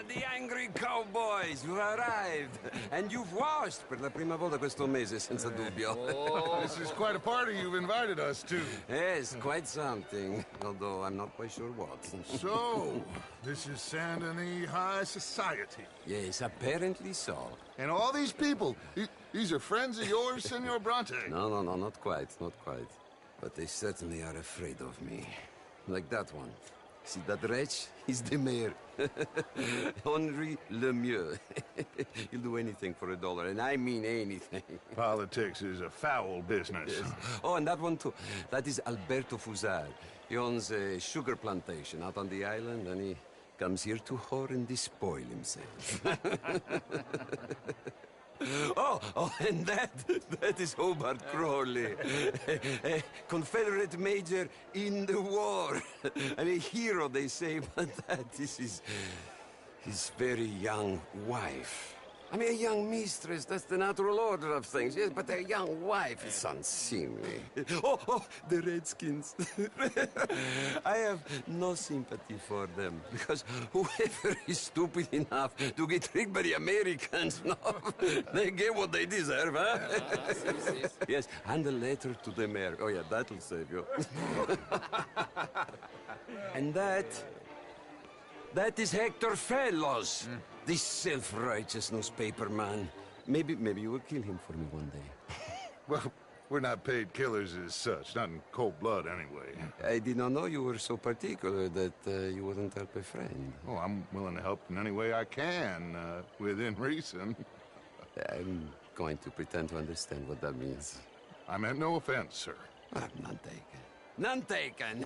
The angry cowboys, you've arrived. And you've washed per la prima volta questo mese, senza dubbio. Oh, this is quite a party you've invited us to. Yes, quite something. Although I'm not quite sure what. So, this is Saint Denis High Society. Yes, apparently so. And all these people, these are friends of yours, Senor Bronte? No, not quite, not quite. But they certainly are afraid of me. Like that one. See that wretch? He's the mayor. Henri Lemieux. He'll do anything for $1, and I mean anything. Politics is a foul business. Yes. Oh, and that one too. That is Alberto Fusar. He owns a sugar plantation out on the island, and he comes here to whore and despoil himself. Oh, and that is Hobart Crawley, a Confederate major in the war. I mean, a hero, they say, but that is his very young wife. I mean, a young mistress, that's the natural order of things, yes, but a young wife is unseemly. Oh, the Redskins. I have no sympathy for them, because whoever is stupid enough to get tricked by the Americans, no, they get what they deserve, huh? Yes, and a letter to the mayor. Oh, yeah, that'll save you. And that is Hector Fellows. This self-righteous newspaper man. Maybe you will kill him for me one day. Well, we're not paid killers as such, not in cold blood anyway. I did not know you were so particular that you wouldn't help a friend. Oh, I'm willing to help in any way I can, within reason. I'm going to pretend to understand what that means. I meant no offense, sir. None taken. None taken!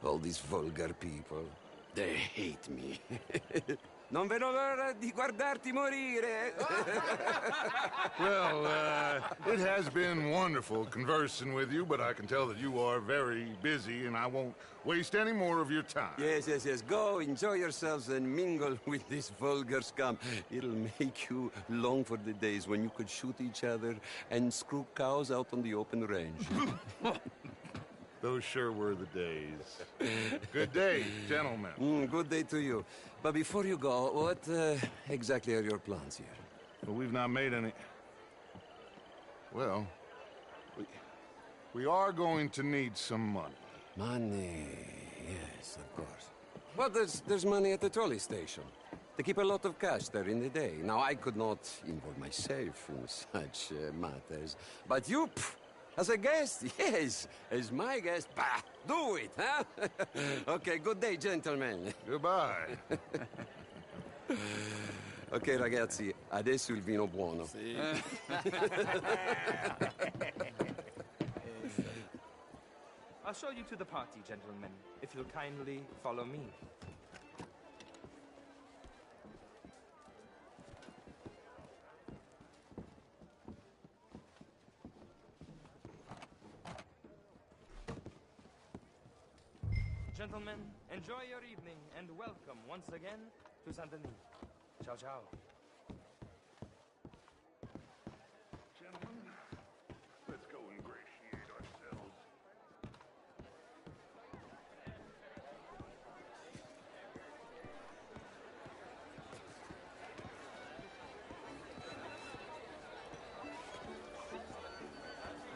All these vulgar people, they hate me. Non vedo l'ora di guardarti morire. Well, it has been wonderful conversing with you, but I can tell that you are very busy, and I won't waste any more of your time. Yes. Go, enjoy yourselves, and mingle with this vulgar scum. It'll make you long for the days when you could shoot each other and screw cows out on the open range. Those sure were the days. Good day, gentlemen. Good day to you. But before you go, what exactly are your plans here? Well, we've not made any... Well, we are going to need some money. Money, yes, of course. Well, there's money at the trolley station. They keep a lot of cash there in the day. Now, I could not involve myself in such matters. But you, as a guest, yes, as my guest, bah, do it, huh? Okay, good day, gentlemen. Goodbye. Ok, ragazzi, adesso il vino buono. Sì. I'll show you to the party, gentlemen, if you'll kindly follow me. Gentlemen, enjoy your evening and welcome once again to Saint Denis. Ciao, ciao. Gentlemen, let's go ingratiate ourselves.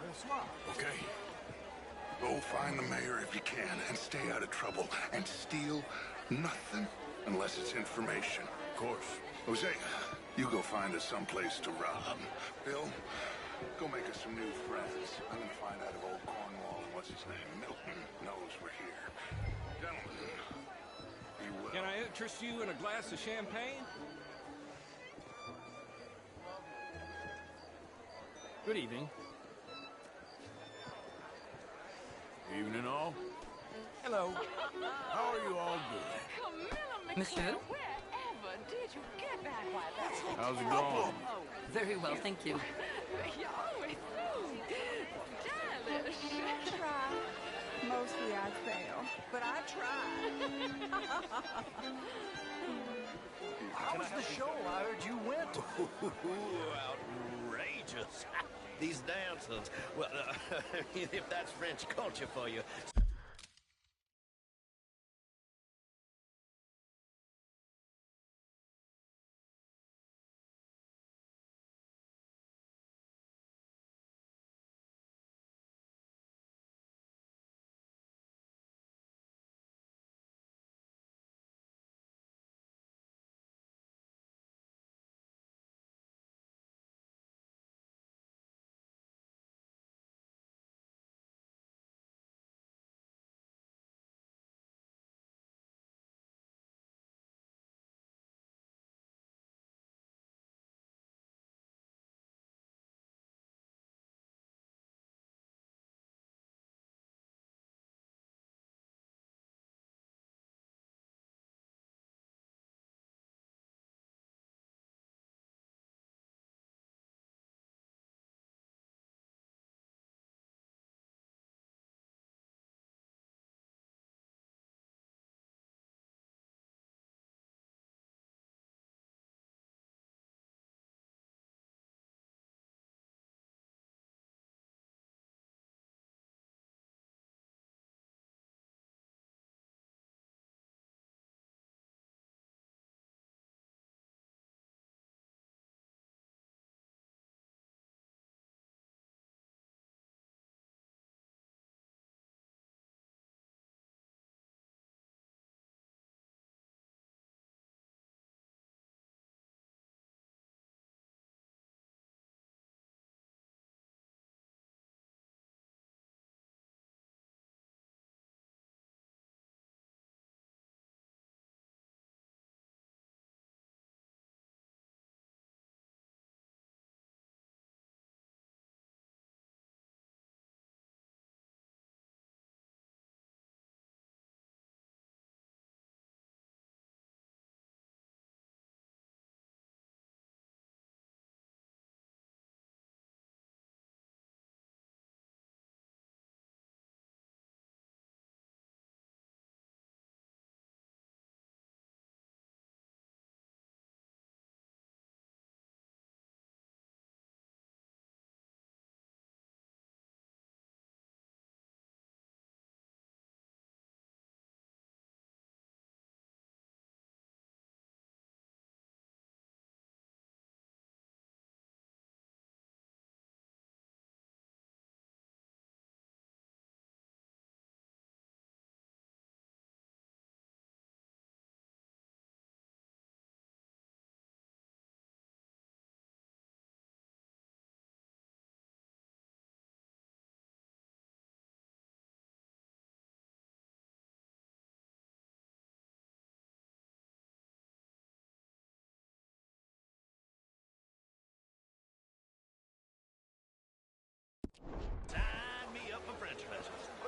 Bonsoir. Okay. Go find the mayor if you can, and stay out of trouble, and steal nothing unless it's information. Of course. Jose, you go find us someplace to rob. Bill, go make us some new friends. I'm gonna find out if old Cornwall and what's his name, Milton, knows we're here. Gentlemen, be well. Can I interest you in a glass of champagne? Good evening. Evening all. Hello. How are you all doing? Monsieur? Wherever did you get that while that's How's it going? Very well, thank you. You're always so stylish. I try. Mostly I fail, but I try. How was the show? I heard you went to. Outrageous. These dancers. Well, if that's French culture for you.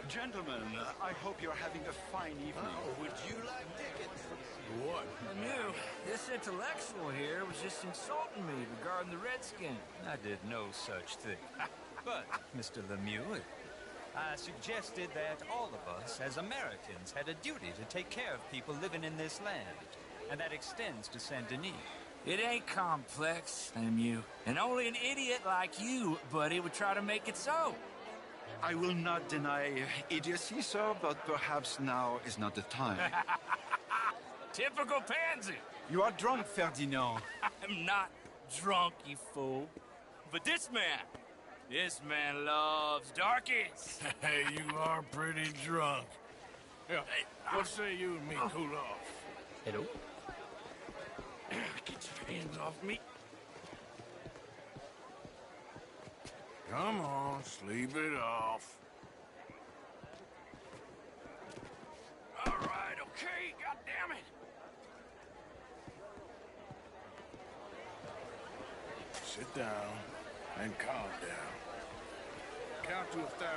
Gentlemen, I hope you're having a fine evening. Would you like tickets? What? Lemieux, this intellectual here was just insulting me regarding the Redskin. I did no such thing. But, Mr. Lemieux, I suggested that all of us, as Americans, had a duty to take care of people living in this land. And that extends to Saint Denis. It ain't complex, Lemieux. And only an idiot like you, buddy, would try to make it so. I will not deny idiocy, sir, but perhaps now is not the time. Typical pansy. You are drunk, Ferdinand. I'm not drunk, you fool. But this man loves darkies. Hey, you are pretty drunk. Yeah, what say you and me cool off? Hello? Get your hands off me. Come on, sleep it off. All right, okay, goddammit. Sit down and calm down. Count to 1,000.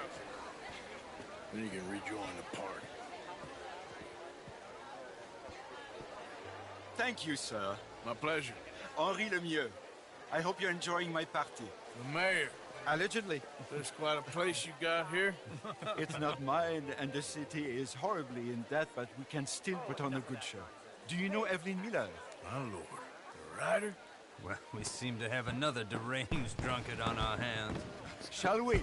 Then you can rejoin the party. Thank you, sir. My pleasure. Henri Lemieux. I hope you're enjoying my party. The mayor. Allegedly. There's quite a place you got here. It's not mine, and the city is horribly in debt, but we can still put on a good show. Do you know Evelyn Miller? My lord. The writer? Well, we seem to have another deranged drunkard on our hands. Shall we?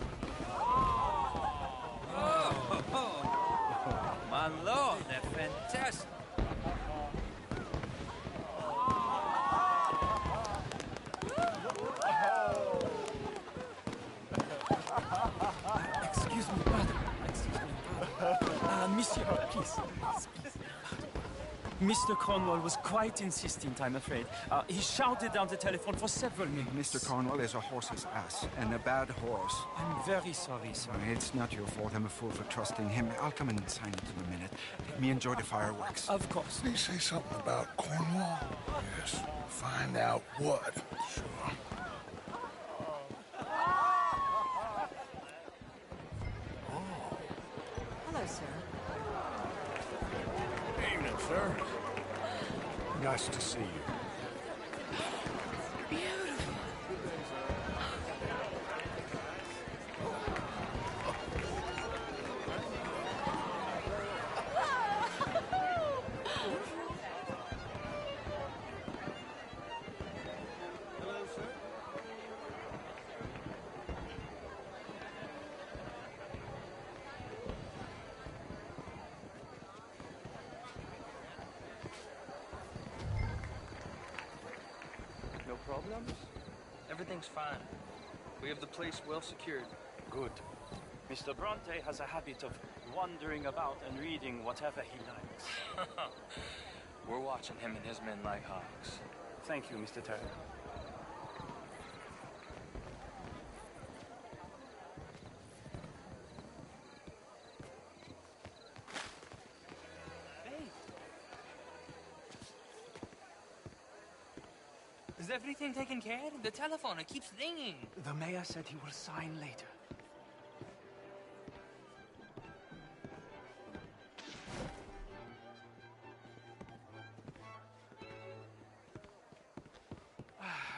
Oh, my lord, they're fantastic. Excuse me, brother. Monsieur, please. Mr. Cornwall was quite insistent, I'm afraid. He shouted down the telephone for several minutes. Mr. Cornwall is a horse's ass, and a bad horse. I'm very sorry, sir. It's not your fault. I'm a fool for trusting him. I'll come and sign it in a minute. Let me enjoy the fireworks. Of course. Did he say something about Cornwall? Yes. Find out what. Sure. Hello, sir. Evening, sir. Nice to see you. Beautiful. No problems? Everything's fine. We have the place well secured. Good. Mr. Bronte has a habit of wandering about and reading whatever he likes. We're watching him and his men like hawks. Thank you, Mr. Turner. Is everything taken care of? The telephone, it keeps ringing. The mayor said he will sign later.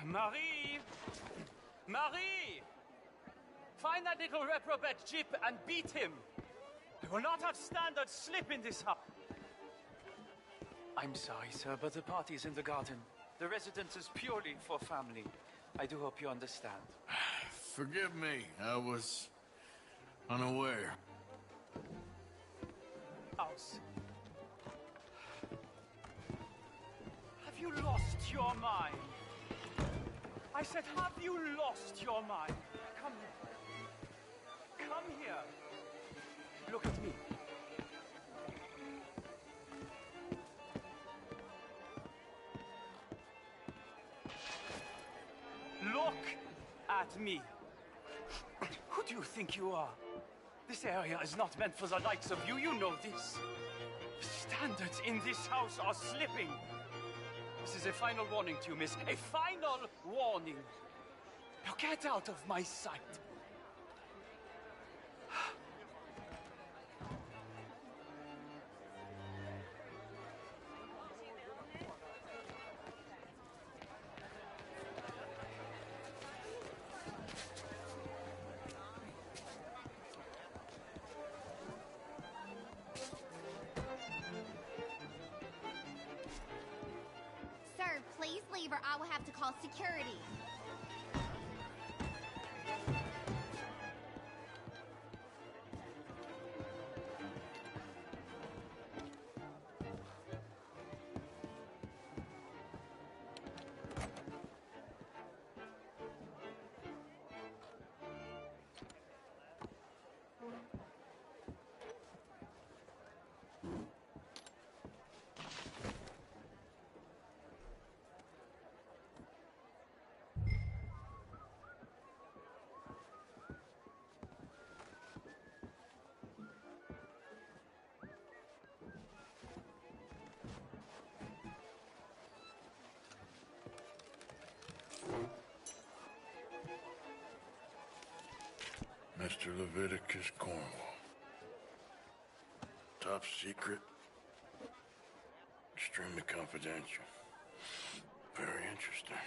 Marie! Marie! Find that little reprobate Jip and beat him! I will not have standards slip in this house! I'm sorry, sir, but the party is in the garden. The residence is purely for family. I do hope you understand. Forgive me. I was unaware. House. Have you lost your mind? I said, have you lost your mind? Come here. Come here. Look at me. Look at me. Who do you think you are? This area is not meant for the likes of you. You know this. The standards in this house are slipping. This is a final warning to you, miss. A final warning. Now get out of my sight. Please leave or I will have to call security. Mr. Leviticus Cornwall. Top secret. Extremely confidential. Very interesting.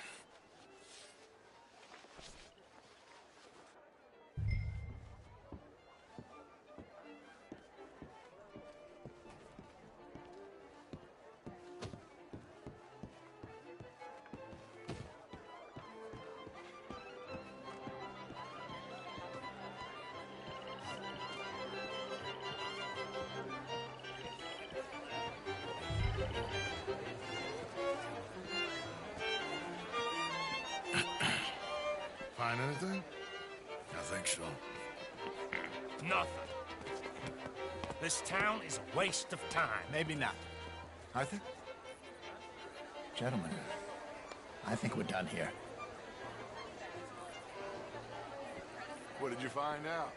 Find anything? I think so. Nothing. This town is a waste of time. Maybe not. Arthur? Gentlemen, I think we're done here. What did you find out?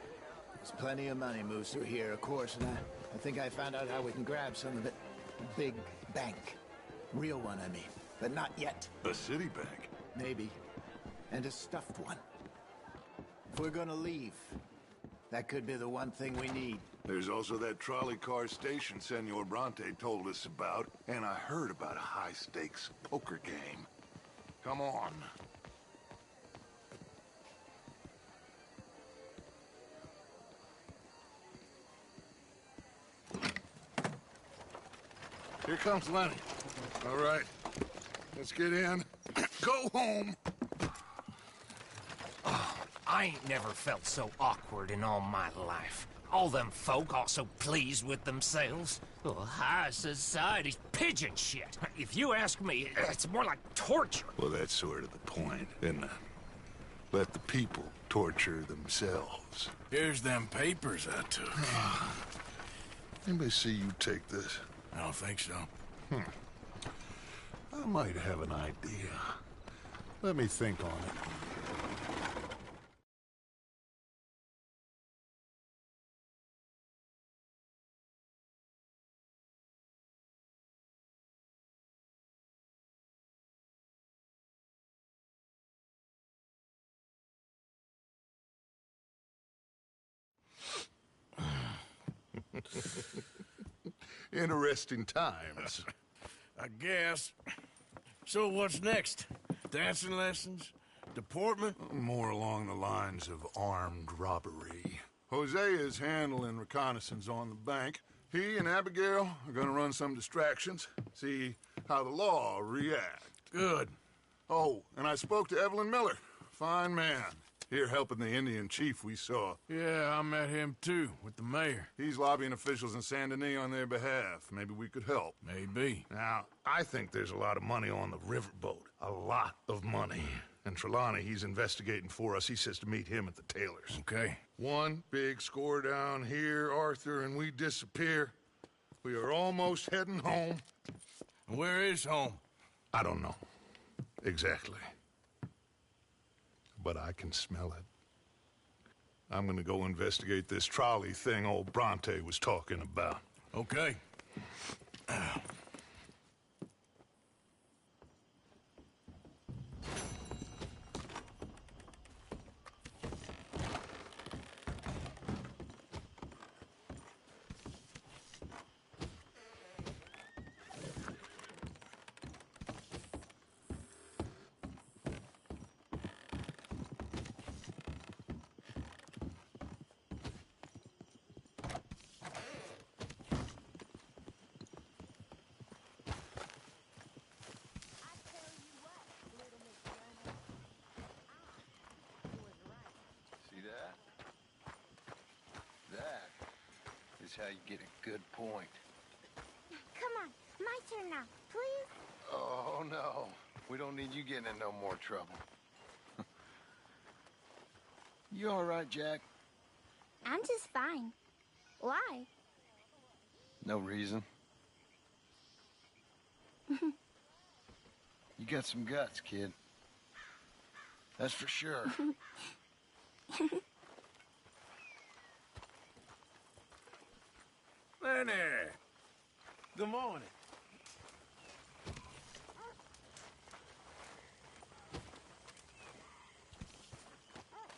There's plenty of money moves through here, of course, and I think I found out how we can grab some of it. A big bank. Real one, I mean. But not yet. A city bank? Maybe. And a stuffed one. If we're gonna leave, that could be the one thing we need. There's also that trolley car station Senor Bronte told us about, and I heard about a high-stakes poker game. Come on. Here comes Lenny. All right, let's get in. Go home. I ain't never felt so awkward in all my life. All them folk all so pleased with themselves. Oh, high society's pigeon shit. If you ask me, it's more like torture. Well, that's sort of the point, isn't it? Let the people torture themselves. Here's them papers I took. Anybody see you take this? I don't think so. I might have an idea. Let me think on it. Interesting times. I guess. So what's next? Dancing lessons? Deportment? More along the lines of armed robbery. Hosea is handling reconnaissance on the bank. He and Abigail are gonna run some distractions, see how the law reacts. Good. Oh, and I spoke to Evelyn Miller. Fine man. Here helping the Indian chief we saw. Yeah, I met him too, with the mayor. He's lobbying officials in Saint Denis on their behalf. Maybe we could help. Maybe. Now, I think there's a lot of money on the riverboat. A lot of money. And Trelawney, he's investigating for us. He says to meet him at the Taylor's. Okay. One big score down here, Arthur, and we disappear. We are almost heading home. Where is home? I don't know. Exactly. But I can smell it. I'm gonna go investigate this trolley thing old Bronte was talking about. Okay. That's how you get a good point. Come on, my turn now, please. Oh, no. We don't need you getting in no more trouble. You all right, Jack? I'm just fine. Why? No reason. You got some guts, kid. That's for sure. Lenny! Good morning.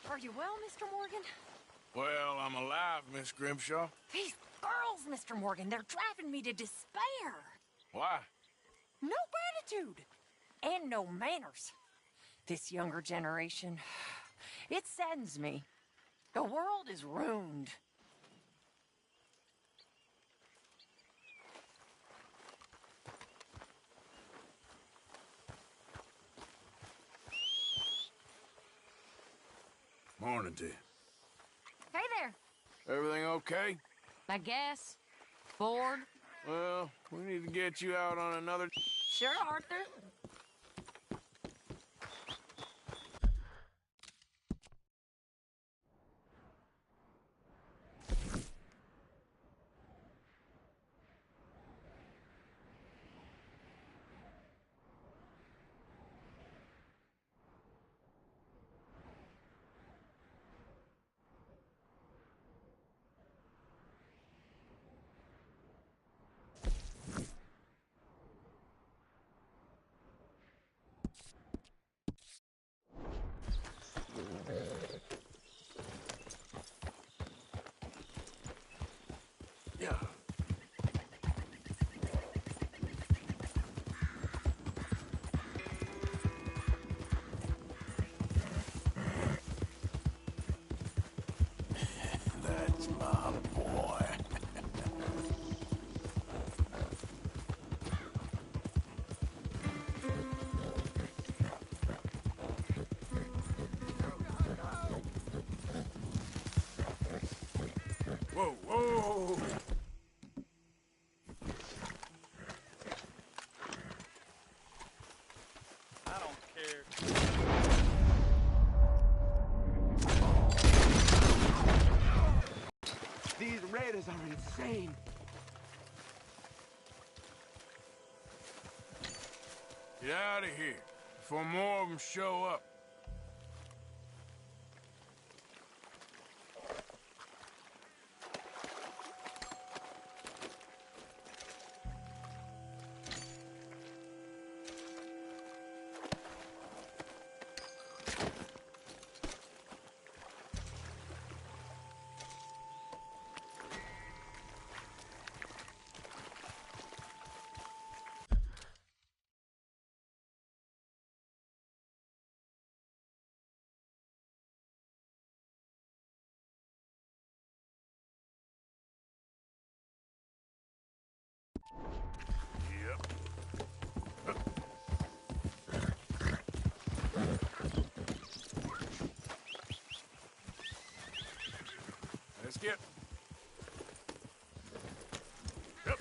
Are you well, Mr. Morgan? Well, I'm alive, Miss Grimshaw. These girls, Mr. Morgan, they're driving me to despair. Why? No gratitude. And no manners. This younger generation, it saddens me. The world is ruined. Morning to you. Hey there. Everything okay? I guess. Bored? Well, we need to get you out on another... Sure, Arthur. Yeah. That's my boy. Whoa, whoa! I don't care. These raiders are insane. Get out of here before more of them show up. Yep. Let's get... Yep.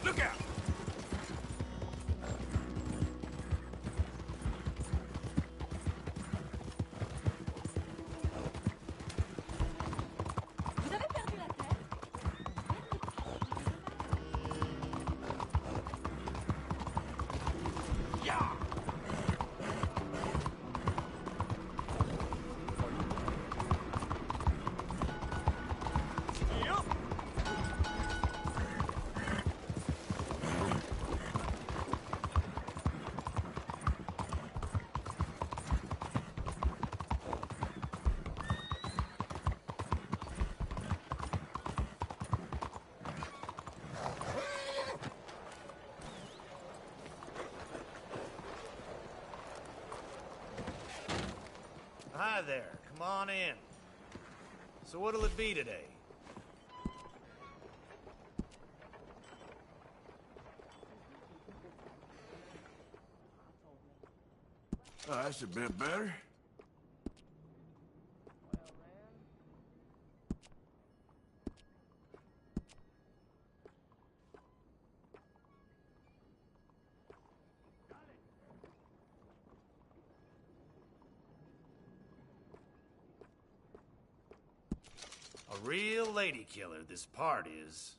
Look out! Vous avez perdu la tête? Yeah! Hi there. Come on in. So what'll it be today? Oh, that's a bit better. A real lady killer, this part is.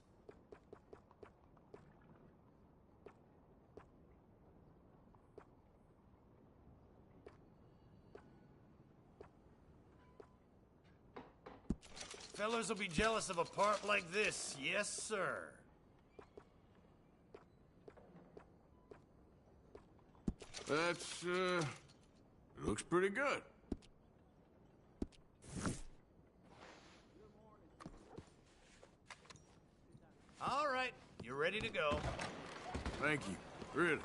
Fellas will be jealous of a part like this, yes, sir. That's, looks pretty good. All right, you're ready to go. Thank you. Really.